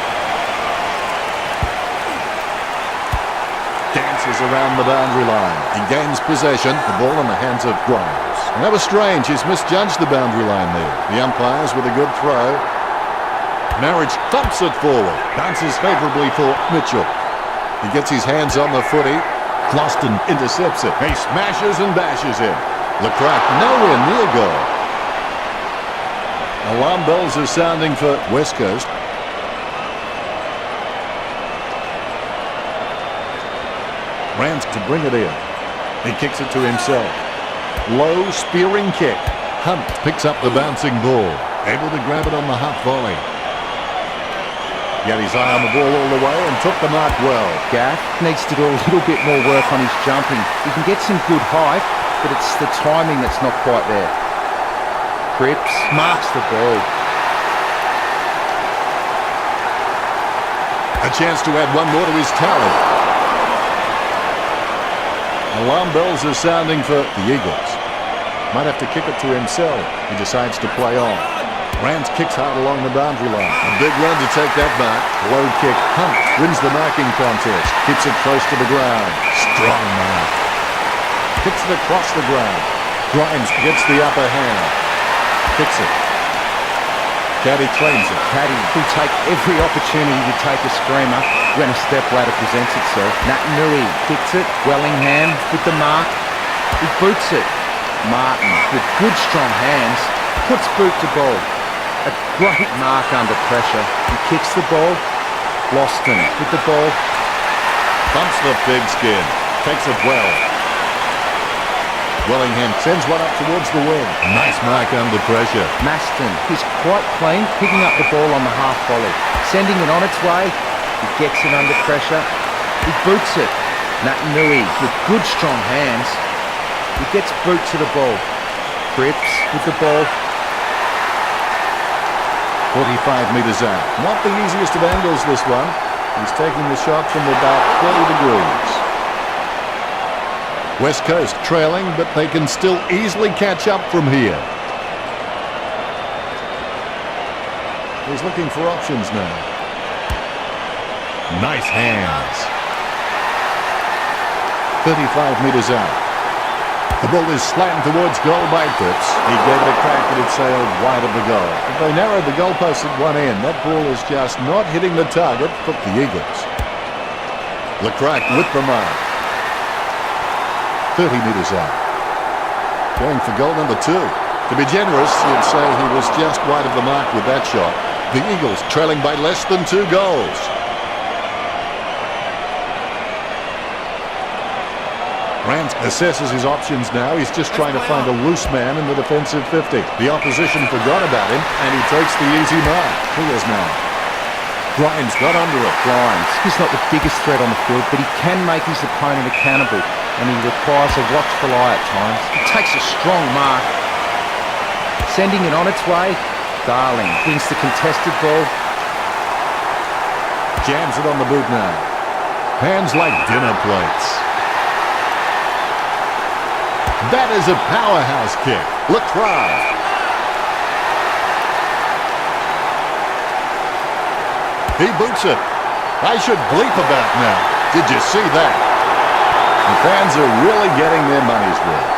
Dances around the boundary line. He gains possession. The ball in the hands of Grimes. And that was strange. He's misjudged the boundary line there. The umpires with a good throw. Marriage thumps it forward. Bounces favourably for Mitchell. He gets his hands on the footy. Floston intercepts it. He smashes and bashes him. Lecrack nowhere near goal. Alarm bells are sounding for West Coast. Rand to bring it in. He kicks it to himself. Low spearing kick. Hunt picks up the bouncing ball. Able to grab it on the half volley. He had his eye on the ball all the way and took the mark well. Gaff needs to do a little bit more work on his jumping. He can get some good height, but it's the timing that's not quite there. Cripps marks the ball. A chance to add one more to his tally. Alarm bells are sounding for the Eagles. Might have to kick it to himself. He decides to play on. Rance kicks hard along the boundary line. A big run to take that mark. Low kick. Hunt wins the marking contest. Keeps it close to the ground. Strong mark. Kicks it across the ground. Grimes gets the upper hand. Kicks it. Caddy claims it. Caddy will take every opportunity to take a screamer when a step ladder presents itself. Nui kicks it. Wellingham with the mark. He boots it. Martin with good strong hands puts boot to ball. A great mark under pressure. He kicks the ball. Loston with the ball. Bumps the pigskin. Takes it well. Wellingham sends one up towards the wing. Nice mark under pressure. Maston is quite clean, picking up the ball on the half volley. Sending it on its way. He gets it under pressure. He boots it. Nui with good strong hands. He gets boot to the ball. Cripps with the ball. 45 metres out. Not the easiest of angles, this one. He's taking the shot from about 40 degrees. West Coast trailing, but they can still easily catch up from here. He's looking for options now. Nice hands. 35 metres out. The ball is slammed towards goal by Cripps. He gave it a crack, but it sailed wide of the goal. If they narrowed the goalpost at one end, that ball is just not hitting the target for the Eagles. Lecrack with the mark. 30 metres out. Going for goal number 2. To be generous, you'd say he was just wide of the mark with that shot. The Eagles trailing by less than 2 goals. Rance assesses his options now. He's just trying to find a loose man in the defensive 50. The opposition forgot about him, and he takes the easy mark. Here's now. Grimes got under it. Grimes, he's not the biggest threat on the field, but he can make his opponent accountable, and he requires a watchful eye at times. He takes a strong mark. Sending it on its way. Darling wins the contested ball. Jams it on the boot now. Hands like dinner plates. That is a powerhouse kick. Lecrae. He boots it. I should bleep about now. Did you see that? The fans are really getting their money's worth.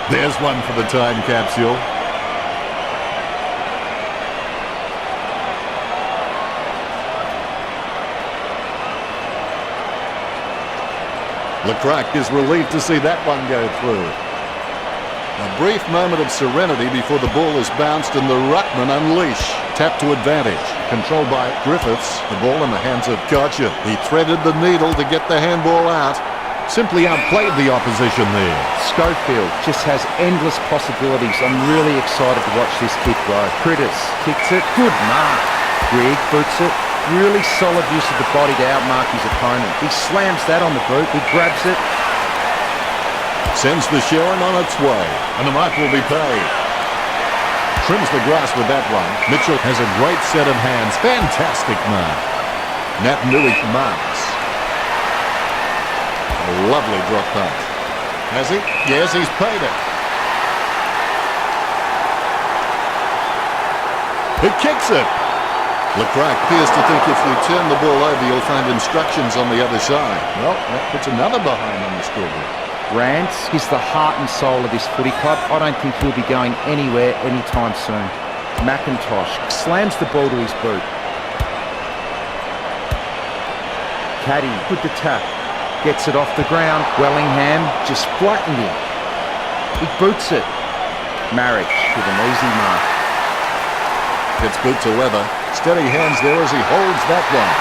There's one for the time capsule. Lecrae is relieved to see that one go through. A brief moment of serenity before the ball is bounced and the ruckman unleash. Tap to advantage. Controlled by Griffiths. The ball in the hands of Gotcha. He threaded the needle to get the handball out. Simply outplayed the opposition there. Schofield just has endless possibilities. I'm really excited to watch this kid grow. Critters kicks it. Good mark. Grigg boots it. Really solid use of the body to outmark his opponent. He slams that on the boot. He grabs it. Sends the Sharon on its way. And the mark will be paid. Trims the grass with that one. Mitchell has a great set of hands. Fantastic mark. Nat Nui marks. A lovely drop punt. Has he? Yes, he's paid it. He kicks it. Lecrae appears to think if you turn the ball over, you'll find instructions on the other side. Well, that puts another behind on the scoreboard. Rance is the heart and soul of this footy club. I don't think he'll be going anywhere anytime soon. McIntosh slams the ball to his boot. Caddy with the tap. Gets it off the ground. Wellingham just flattened him. He boots it. Marriage with an easy mark. Gets boot to leather. Steady hands there as he holds that one.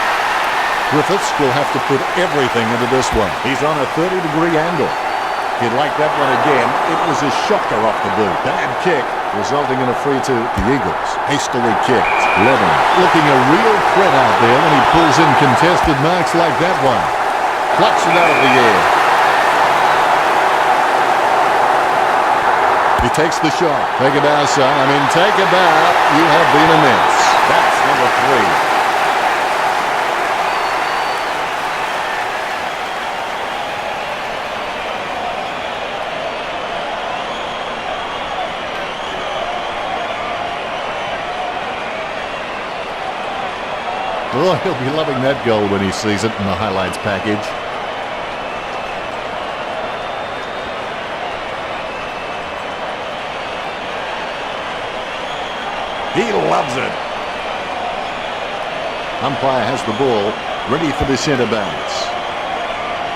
Griffiths will have to put everything into this one. He's on a 30-degree angle. He'd like that one again. It was a shocker off the boot. Bad kick, resulting in a free to the Eagles. Hastily kicked. Levin looking a real threat out there when he pulls in contested marks like that one. Plucks it out of the air. He takes the shot. Take it out, son. I mean, take it out. You have been immense. That's number 3. Oh, he'll be loving that goal when he sees it in the highlights package. He loves it. Umpire has the ball, ready for the centre backs.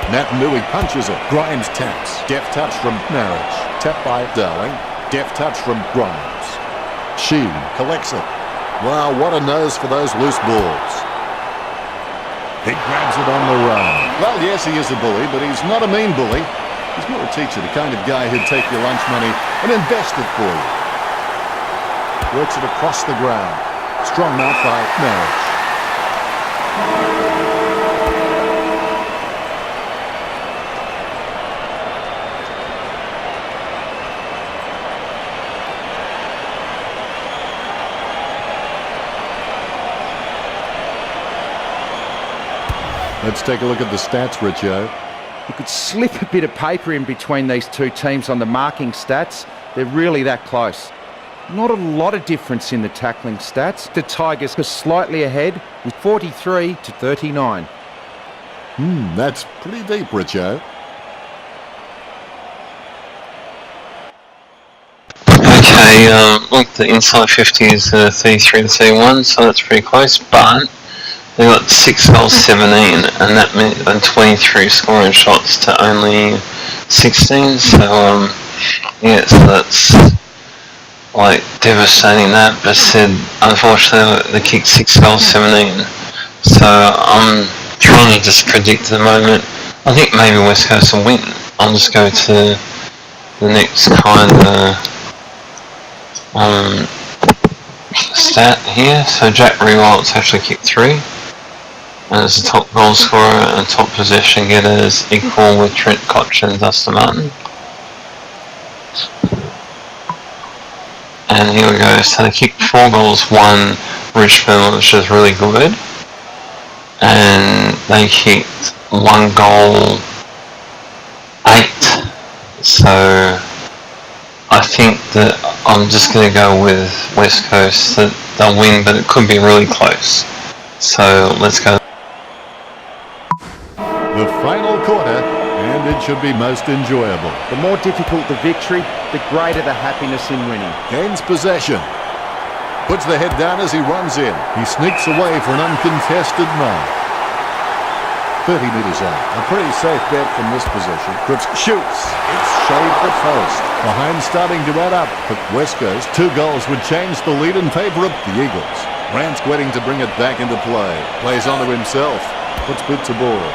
Natanui punches it. Grimes taps. Deft touch from Marriage. Tap by Darling. Deft touch from Grimes. Sheen collects it. Wow, what a nose for those loose balls. He grabs it on the run. Well, yes, he is a bully, but he's not a mean bully. He's more a teacher, the kind of guy who'd take your lunch money and invest it for you. Works it across the ground. Strong mouth by Marriage. Let's take a look at the stats, Richo. You could slip a bit of paper in between these two teams on the marking stats. They're really that close. Not a lot of difference in the tackling stats. The Tigers are slightly ahead with 43 to 39. That's pretty deep, Richo. Okay, look, the inside 50 is 33 to 31, so that's pretty close, but they got 6 goals, 17, and that meant 23 scoring shots to only 16. So yeah, so that's like devastating that. But said, unfortunately, they kicked 6 goals, 17. So I'm trying to just predict at the moment. I think maybe West Coast will win. I'll just go to the next kind of stat here. So Jack Rewalt's actually kicked 3. As the top goal scorer and top possession getters equal with Trent Koch and Dustin Martin. And here we go, so they kicked 4 goals, 1 Richmond, which is really good. And they kicked 1 goal, 8. So I think that I'm just going to go with West Coast, that they'll win, but it could be really close. So let's go. The final quarter, and it should be most enjoyable. The more difficult the victory, the greater the happiness in winning. Gains possession. Puts the head down as he runs in. He sneaks away for an uncontested mark. 30 metres out. A pretty safe bet from this position. Cripps shoots. It's shaved the post. Behind starting to add up. But West Coast, 2 goals would change the lead in favour of the Eagles. Rance waiting to bring it back into play. Plays onto himself. Puts boot to ball.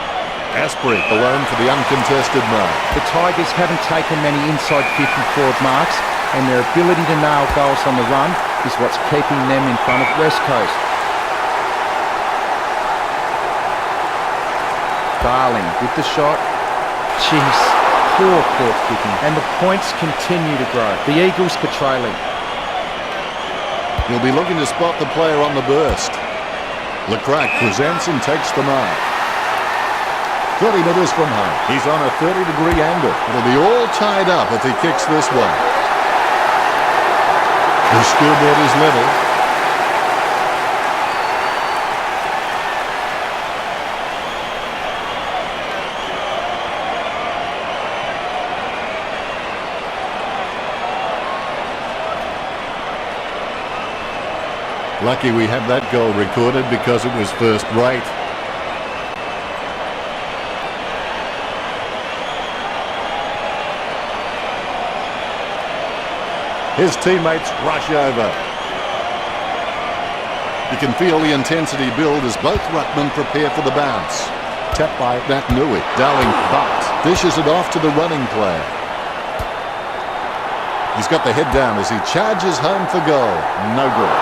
Asprey alone for the uncontested mark. The Tigers haven't taken many inside 50 forward marks, and their ability to nail goals on the run is what's keeping them in front of West Coast. Darling with the shot. Jeez, poor kicking. And the points continue to grow. The Eagles are trailing. He'll be looking to spot the player on the burst. Lecrac presents and takes the mark. 30 metres from home. He's on a 30-degree angle. It'll be all tied up if he kicks this one. The scoreboard is level. Lucky we have that goal recorded because it was first rate. His teammates rush over. You can feel the intensity build as both ruckmen prepare for the bounce. Tapped by Nat Nui. Dowling bucks. Dishes it off to the running player. He's got the head down as he charges home for goal. No good.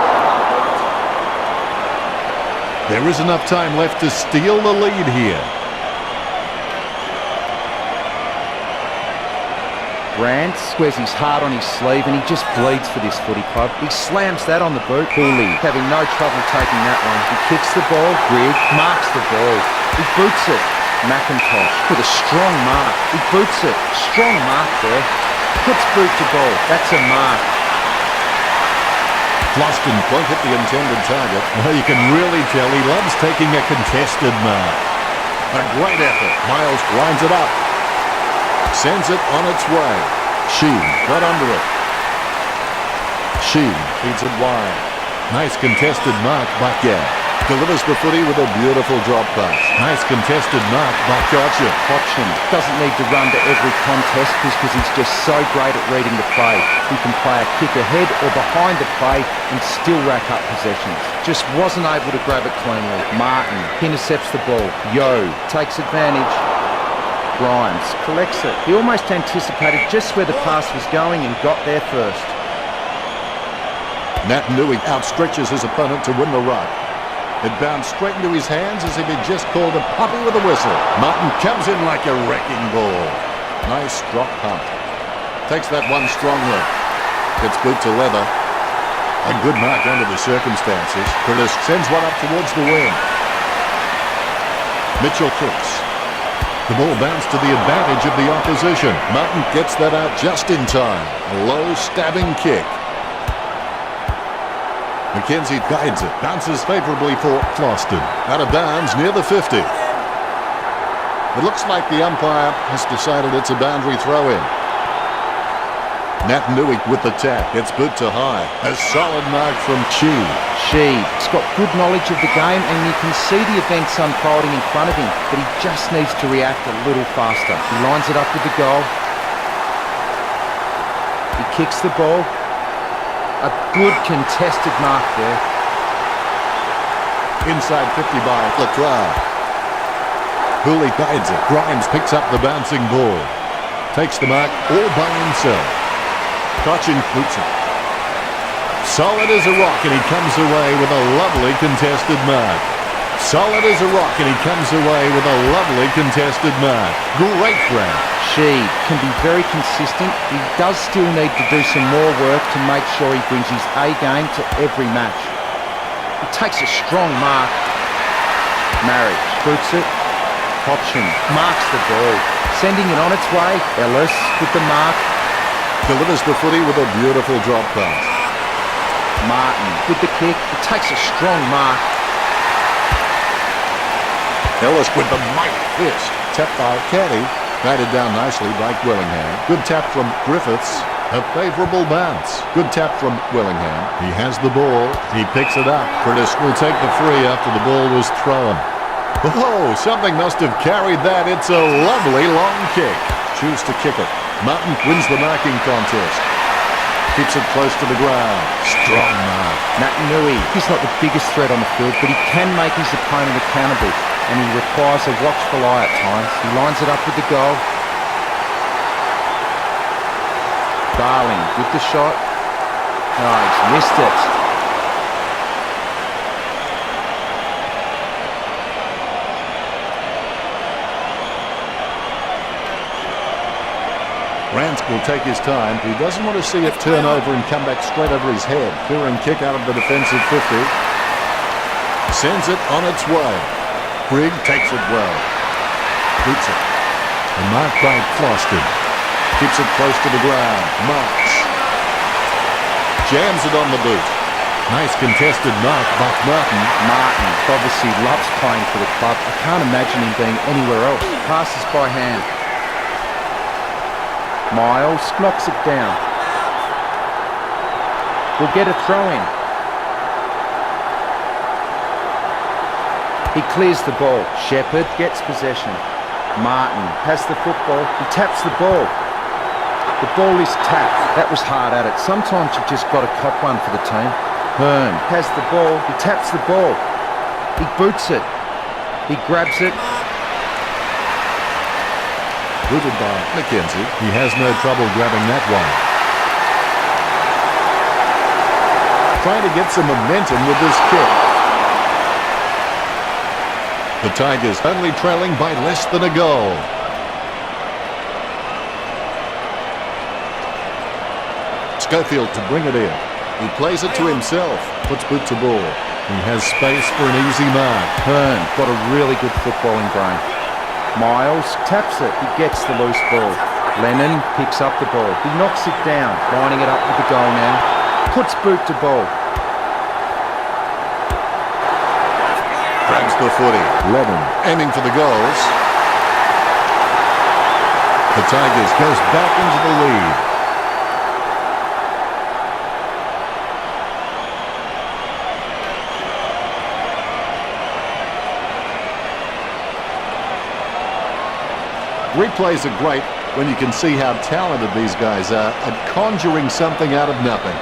There is enough time left to steal the lead here. Grant squares his heart on his sleeve and he just bleeds for this footy club. He slams that on the boot. Cooley having no trouble taking that one. He kicks the ball. Grigg marks the ball. He boots it. McIntosh with a strong mark. He boots it. Strong mark there. Puts boot to ball. That's a mark. Floston won't hit the intended target. Well, you can really tell he loves taking a contested mark. A great effort. Miles lines it up. Sends it on its way. Sheen got under it. Sheen feeds it wide. Nice contested mark by Gaw. Delivers the footy with a beautiful drop pass. Nice contested mark by Cochin. Cochin doesn't need to run to every contest because he's just so great at reading the play. He can play a kick ahead or behind the play and still rack up possessions. Just wasn't able to grab it cleanly. Martin intercepts the ball. Yo takes advantage. Grimes collects it. He almost anticipated just where the pass was going and got there first. Nat Nui outstretches his opponent to win the ruck. It bounced straight into his hands as if he'd just called a puppy with a whistle. Martin comes in like a wrecking ball. Nice drop punt. Takes that one strongly. Gets boot to leather. A good mark under the circumstances. Curtis sends one up towards the wing. Mitchell kicks. The ball bounced to the advantage of the opposition. Martin gets that out just in time. A low stabbing kick. McKenzie guides it. Bounces favourably for Floston. Out of bounds near the 50. It looks like the umpire has decided it's a boundary throw-in. Nat Nui with the tap. Gets boot to high. A solid mark from Shee. Shee's got good knowledge of the game and you can see the events unfolding in front of him, but he just needs to react a little faster. He lines it up with the goal. He kicks the ball. A good contested mark there. Inside 50 by Lacroix. Hooley guides it. Grimes picks up the bouncing ball. Takes the mark all by himself. Cochin boots it. Solid as a rock, and he comes away with a lovely contested mark. Solid as a rock, and he comes away with a lovely contested mark. Great grab. Shee can be very consistent. He does still need to do some more work to make sure he brings his A game to every match. He takes a strong mark. Marriage boots it. Cochin marks the ball. Sending it on its way. Ellis with the mark. Delivers the footy with a beautiful drop pass. Martin with the kick. He takes a strong mark. Ellis with the mighty fist. Tapped by Caddy. Batted down nicely by Willingham. Good tap from Griffiths. A favourable bounce. Good tap from Willingham. He has the ball. He picks it up. Curtis will take the free after the ball was thrown. Oh, something must have carried that. It's a lovely long kick. Choose to kick it. Martin wins the marking contest. Keeps it close to the ground. Strong mark. Nat Nui, he's not the biggest threat on the field, but he can make his opponent accountable, and he requires a watchful eye at times. He lines it up with the goal. Darling with the shot. Oh, he's missed it. Rance will take his time. He doesn't want to see it turn over and come back straight over his head. Clearing kick out of the defensive 50. Sends it on its way. Grigg takes it well. Boots it. And marked by Floston. Keeps it close to the ground. Marks. Jams it on the boot. Nice contested mark by Martin. Martin obviously loves playing for the club. I can't imagine him being anywhere else. Passes by hand. Miles knocks it down. Will get a throw in. He clears the ball. Shepherd gets possession. Martin has the football. He taps the ball. The ball is tapped. That was hard at it. Sometimes you've just got to cop one for the team. Hearn has the ball. He taps the ball. He boots it. He grabs it. Booted by McKenzie. He has no trouble grabbing that one. Trying to get some momentum with this kick. The Tigers only trailing by less than a goal. Schofield to bring it in. He plays it to himself. Puts boot to ball. He has space for an easy mark. Hearn got a really good footballing brain. Miles taps it. He gets the loose ball. Lennon picks up the ball. He knocks it down, lining it up with the goal now. Puts boot to ball. Grabs the footy. Lennon aiming for the goals. The Tigers goes back into the lead. Replays are great when you can see how talented these guys are at conjuring something out of nothing.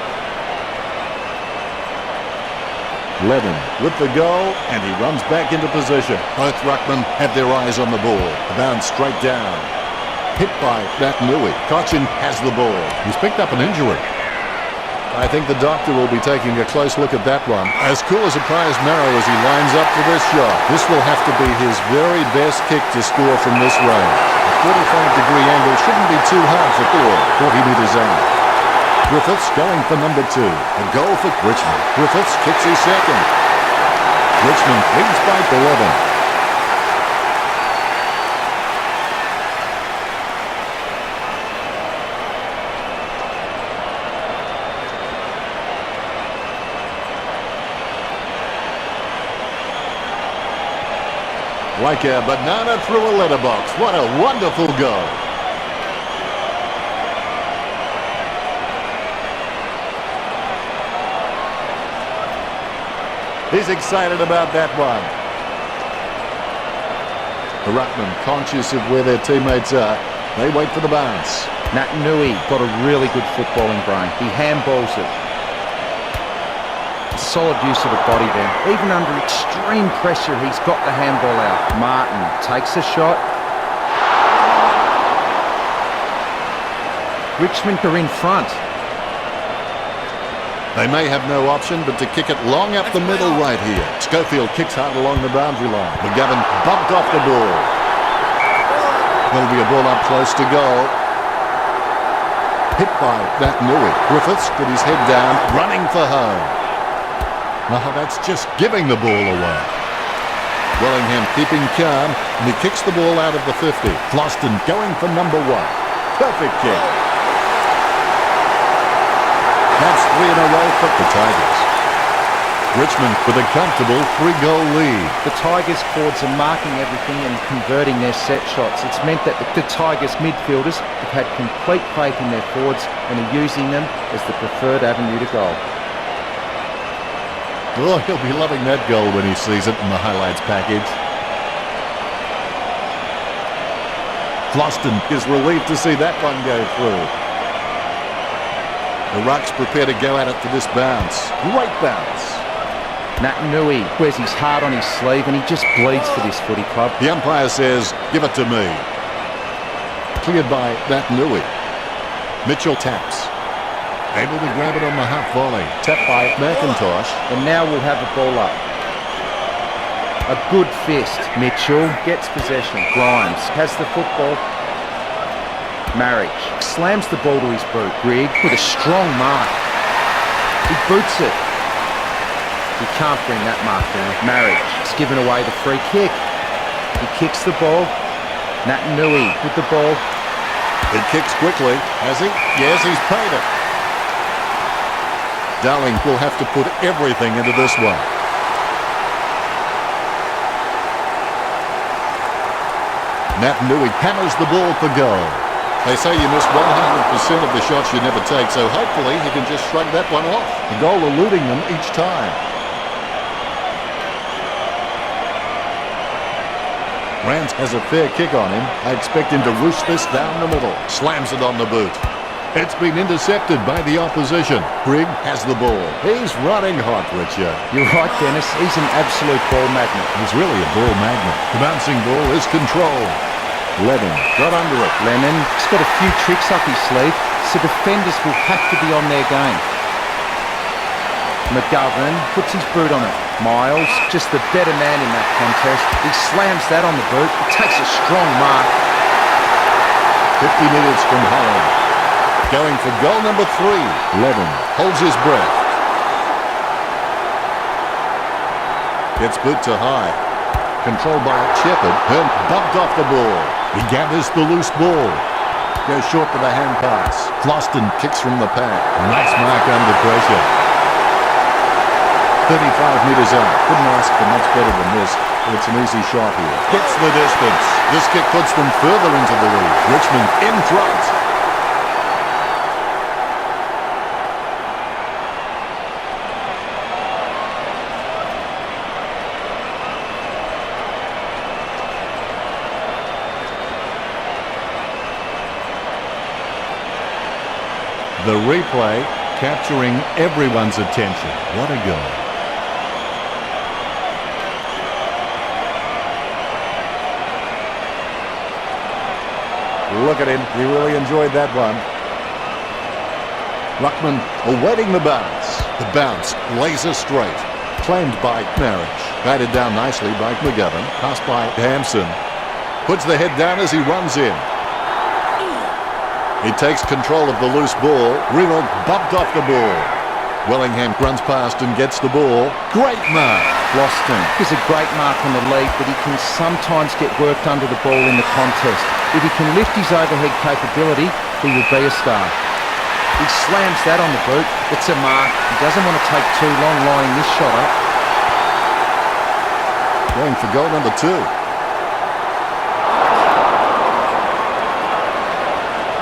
Levin with the goal, and he runs back into position. Both ruckmen have their eyes on the ball. The bounce straight down. Hit by Nui. Cochin has the ball. He's picked up an injury. I think the doctor will be taking a close look at that one. As cool as a prize marrow as he lines up for this shot. This will have to be his very best kick to score from this range. A 45-degree angle shouldn't be too hard for Thor, 40 metres out. Griffiths going for number 2. A goal for Richmond. Griffiths kicks his second. Richmond leads by 11. Like a banana through a letterbox. What a wonderful goal. He's excited about that one. The ruckman conscious of where their teammates are. They wait for the bounce. Nui got a really good footballing brain. He handballs it. Solid use of the body there. Even under extreme pressure, he's got the handball out. Martin takes a shot. Richmond are in front. They may have no option but to kick it long up the middle right here. Schofield kicks hard along the boundary line. McGovern bumped off the ball. There'll be a ball up close to goal. Hit by Nui. Griffiths with his head down, running for home. Oh, that's just giving the ball away. Wellingham keeping calm, and he kicks the ball out of the 50. Floston going for number 1. Perfect kick. That's 3 in a row for the Tigers. Richmond with a comfortable 3-goal lead. The Tigers forwards are marking everything and converting their set shots. It's meant that the Tigers midfielders have had complete faith in their forwards and are using them as the preferred avenue to goal. Oh, he'll be loving that goal when he sees it in the highlights package. Floston is relieved to see that one go through. The Rucks prepare to go at it for this bounce. Great bounce. Nui wears his heart on his sleeve and he just bleeds for this footy club. The umpire says, give it to me. Cleared by Nui. Mitchell taps. Able to grab it on the half volley. Tapped by McIntosh. And now we'll have a ball up. A good fist. Mitchell gets possession. Grimes has the football. Marriage slams the ball to his boot. Grigg with a strong mark. He boots it. He can't bring that mark down. Marriage has given away the free kick. He kicks the ball. Nui with the ball. He kicks quickly. Has he? Yes, he's paid it. Darling will have to put everything into this one. Nui hammers the ball for goal. They say you miss 100% of the shots you never take, so hopefully he can just shrug that one off. The goal eluding them each time. Rance has a fair kick on him. I expect him to roost this down the middle. Slams it on the boot. It's been intercepted by the opposition. Grigg has the ball. He's running hot, Richard. You're right, Dennis. He's an absolute ball magnet. He's really a ball magnet. The bouncing ball is controlled. Lennon got under it. Lennon's got a few tricks up his sleeve, so defenders will have to be on their game. McGovern puts his boot on it. Miles, just the better man in that contest. He slams that on the boot. It takes a strong mark. 50 metres from home. Going for goal number 3. Lennon holds his breath. Gets boot to high. Controlled by Shepherd. Hearn bumped off the ball. He gathers the loose ball. Goes short for the hand pass. Floston kicks from the pack. Nice mark under pressure. 35 metres out. Couldn't ask for much better than this. It's an easy shot here. Gets the distance. This kick puts them further into the lead. Richmond in front. The replay capturing everyone's attention. What a goal. Look at him. He really enjoyed that one. Ruckman awaiting the bounce. The bounce laser straight. Claimed by Marriage. Batted down nicely by McGovern. Passed by Hampson. Puts the head down as he runs in. He takes control of the loose ball. Reynolds bumped off the ball. Wellingham runs past and gets the ball. Great mark. Floston is a great mark on the lead, but he can sometimes get worked under the ball in the contest. If he can lift his overhead capability, he will be a star. He slams that on the boot. It's a mark. He doesn't want to take too long lining this shot up. Going for goal number 2.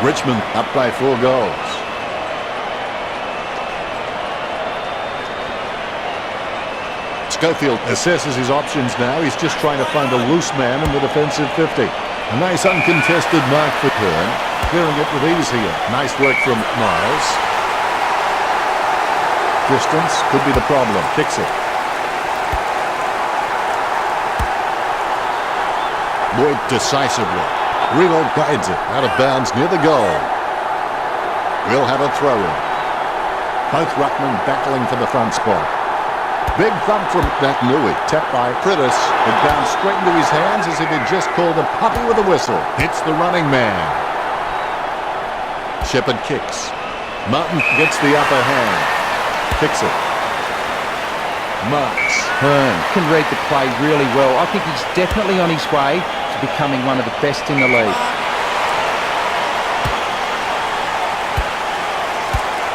Richmond up by 4 goals. Schofield assesses his options now. He's just trying to find a loose man in the defensive 50. A nice uncontested mark for Hearn. Clearing it with ease here. Nice work from Miles. Distance could be the problem. Kicks it. Lloyd decisively. Reynolds guides it out of bounds near the goal. We'll have a throw in. Both ruckmen battling for the front spot. Big thump from McNui. Tapped by Prittis. It bounced straight into his hands as if he'd just called a puppy with a whistle. Hits the running man. Shepherd kicks. Martin gets the upper hand. Kicks it. Marks. Hearn can read the play really well. I think he's definitely on his way to becoming one of the best in the league.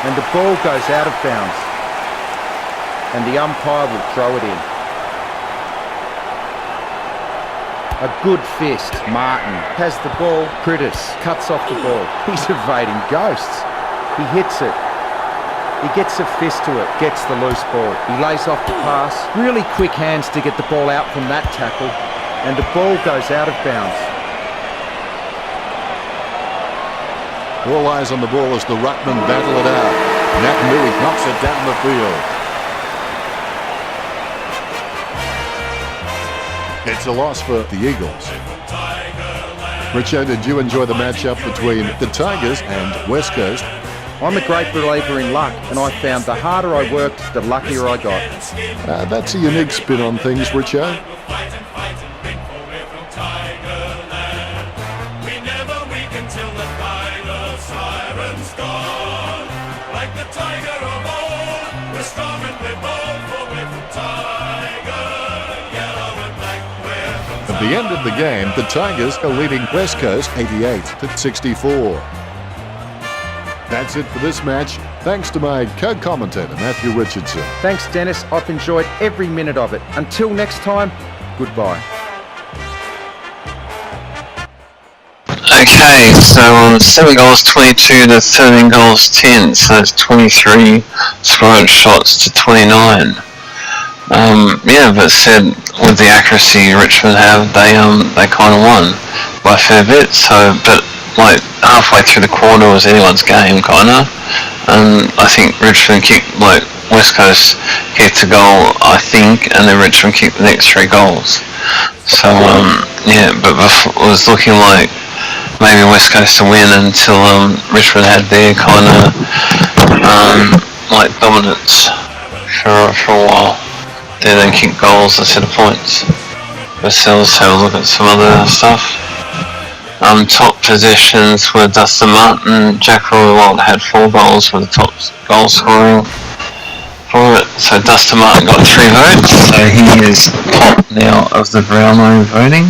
And the ball goes out of bounds. And the umpire will throw it in. A good fist. Martin has the ball. Prittis cuts off the ball. He's evading ghosts. He hits it. He gets a fist to it. Gets the loose ball. He lays off the pass. Really quick hands to get the ball out from that tackle. And the ball goes out of bounds. All eyes on the ball as the ruckman battle it out. McNui knocks it down the field. It's a loss for the Eagles. Richo, did you enjoy the matchup between the Tigers and West Coast? I'm a great believer in luck, and I found the harder I worked, the luckier I got. That's a unique spin on things, Richo. At the end of the game, the Tigers are leading West Coast 88-64. That's it for this match. Thanks to my co-commentator, Matthew Richardson. Thanks, Dennis. I've enjoyed every minute of it. Until next time, goodbye. Okay, so 7 goals 22 to 13 goals 10, so that's 23 scored shots to 29. Yeah, but said with the accuracy Richmond have, they kind of won by a fair bit. So, but like halfway through the quarter was anyone's game, kinda. And I think Richmond kicked, like West Coast kicked a goal, I think, and then Richmond kicked the next 3 goals. So yeah, but it was looking like maybe West Coast to win until Richmond had their kind of like dominance for a while. They then kicked goals instead of points. But still, let's have a look at some other stuff. Top possessions were Dustin Martin. Jack Roy had 4 goals for the top goal scoring for it. So Dustin Martin got 3 votes. So he is top now of the Brownlow voting.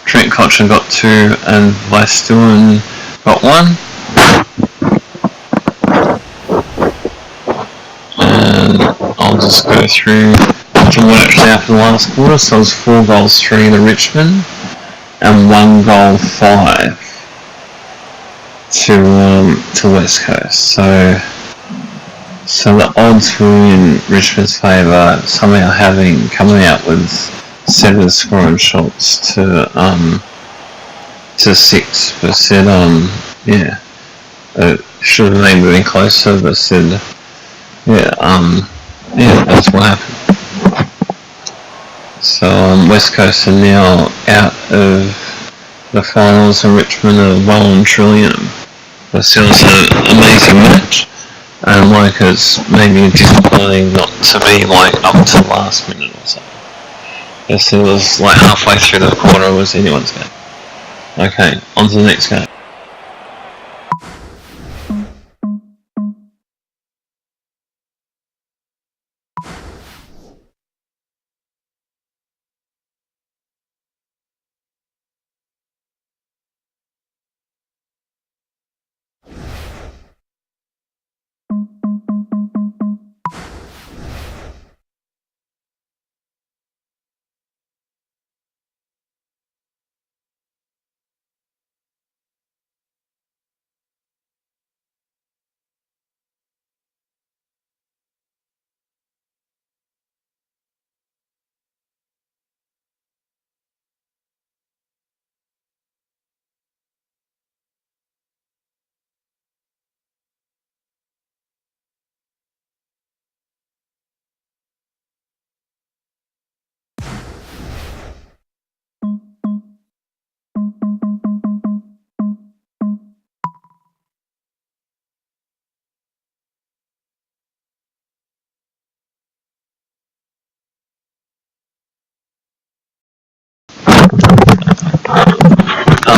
Trent Cotchin got 2 and Weisturen got 1. And I'll just go through from what actually happened last quarter. So it was 4 goals 3 to Richmond and 1 goal 5 to West Coast. So the odds were in Richmond's favour, somehow coming out with 7 scoring shots to 6, but said yeah, it should have been moving closer, but said yeah, that's what happened. So West Coast are now out of the finals, and Richmond are well and truly in them. But still, it's an amazing match, and like it's maybe disappointing not to be like up to the last minute or so. Yes, it was like halfway through the quarter was anyone's game. Okay, on to the next game.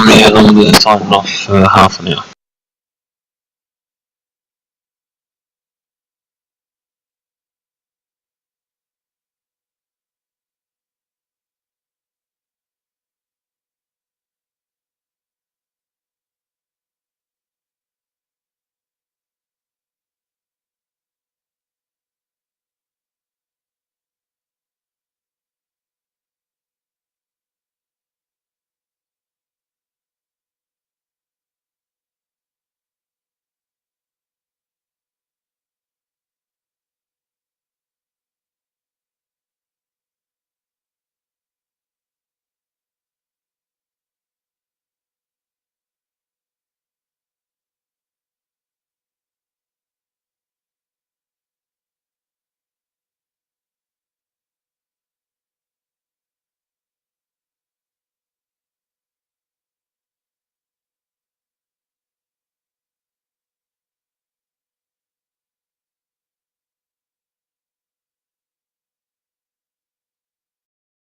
Yeah, I'm signing off for half an hour.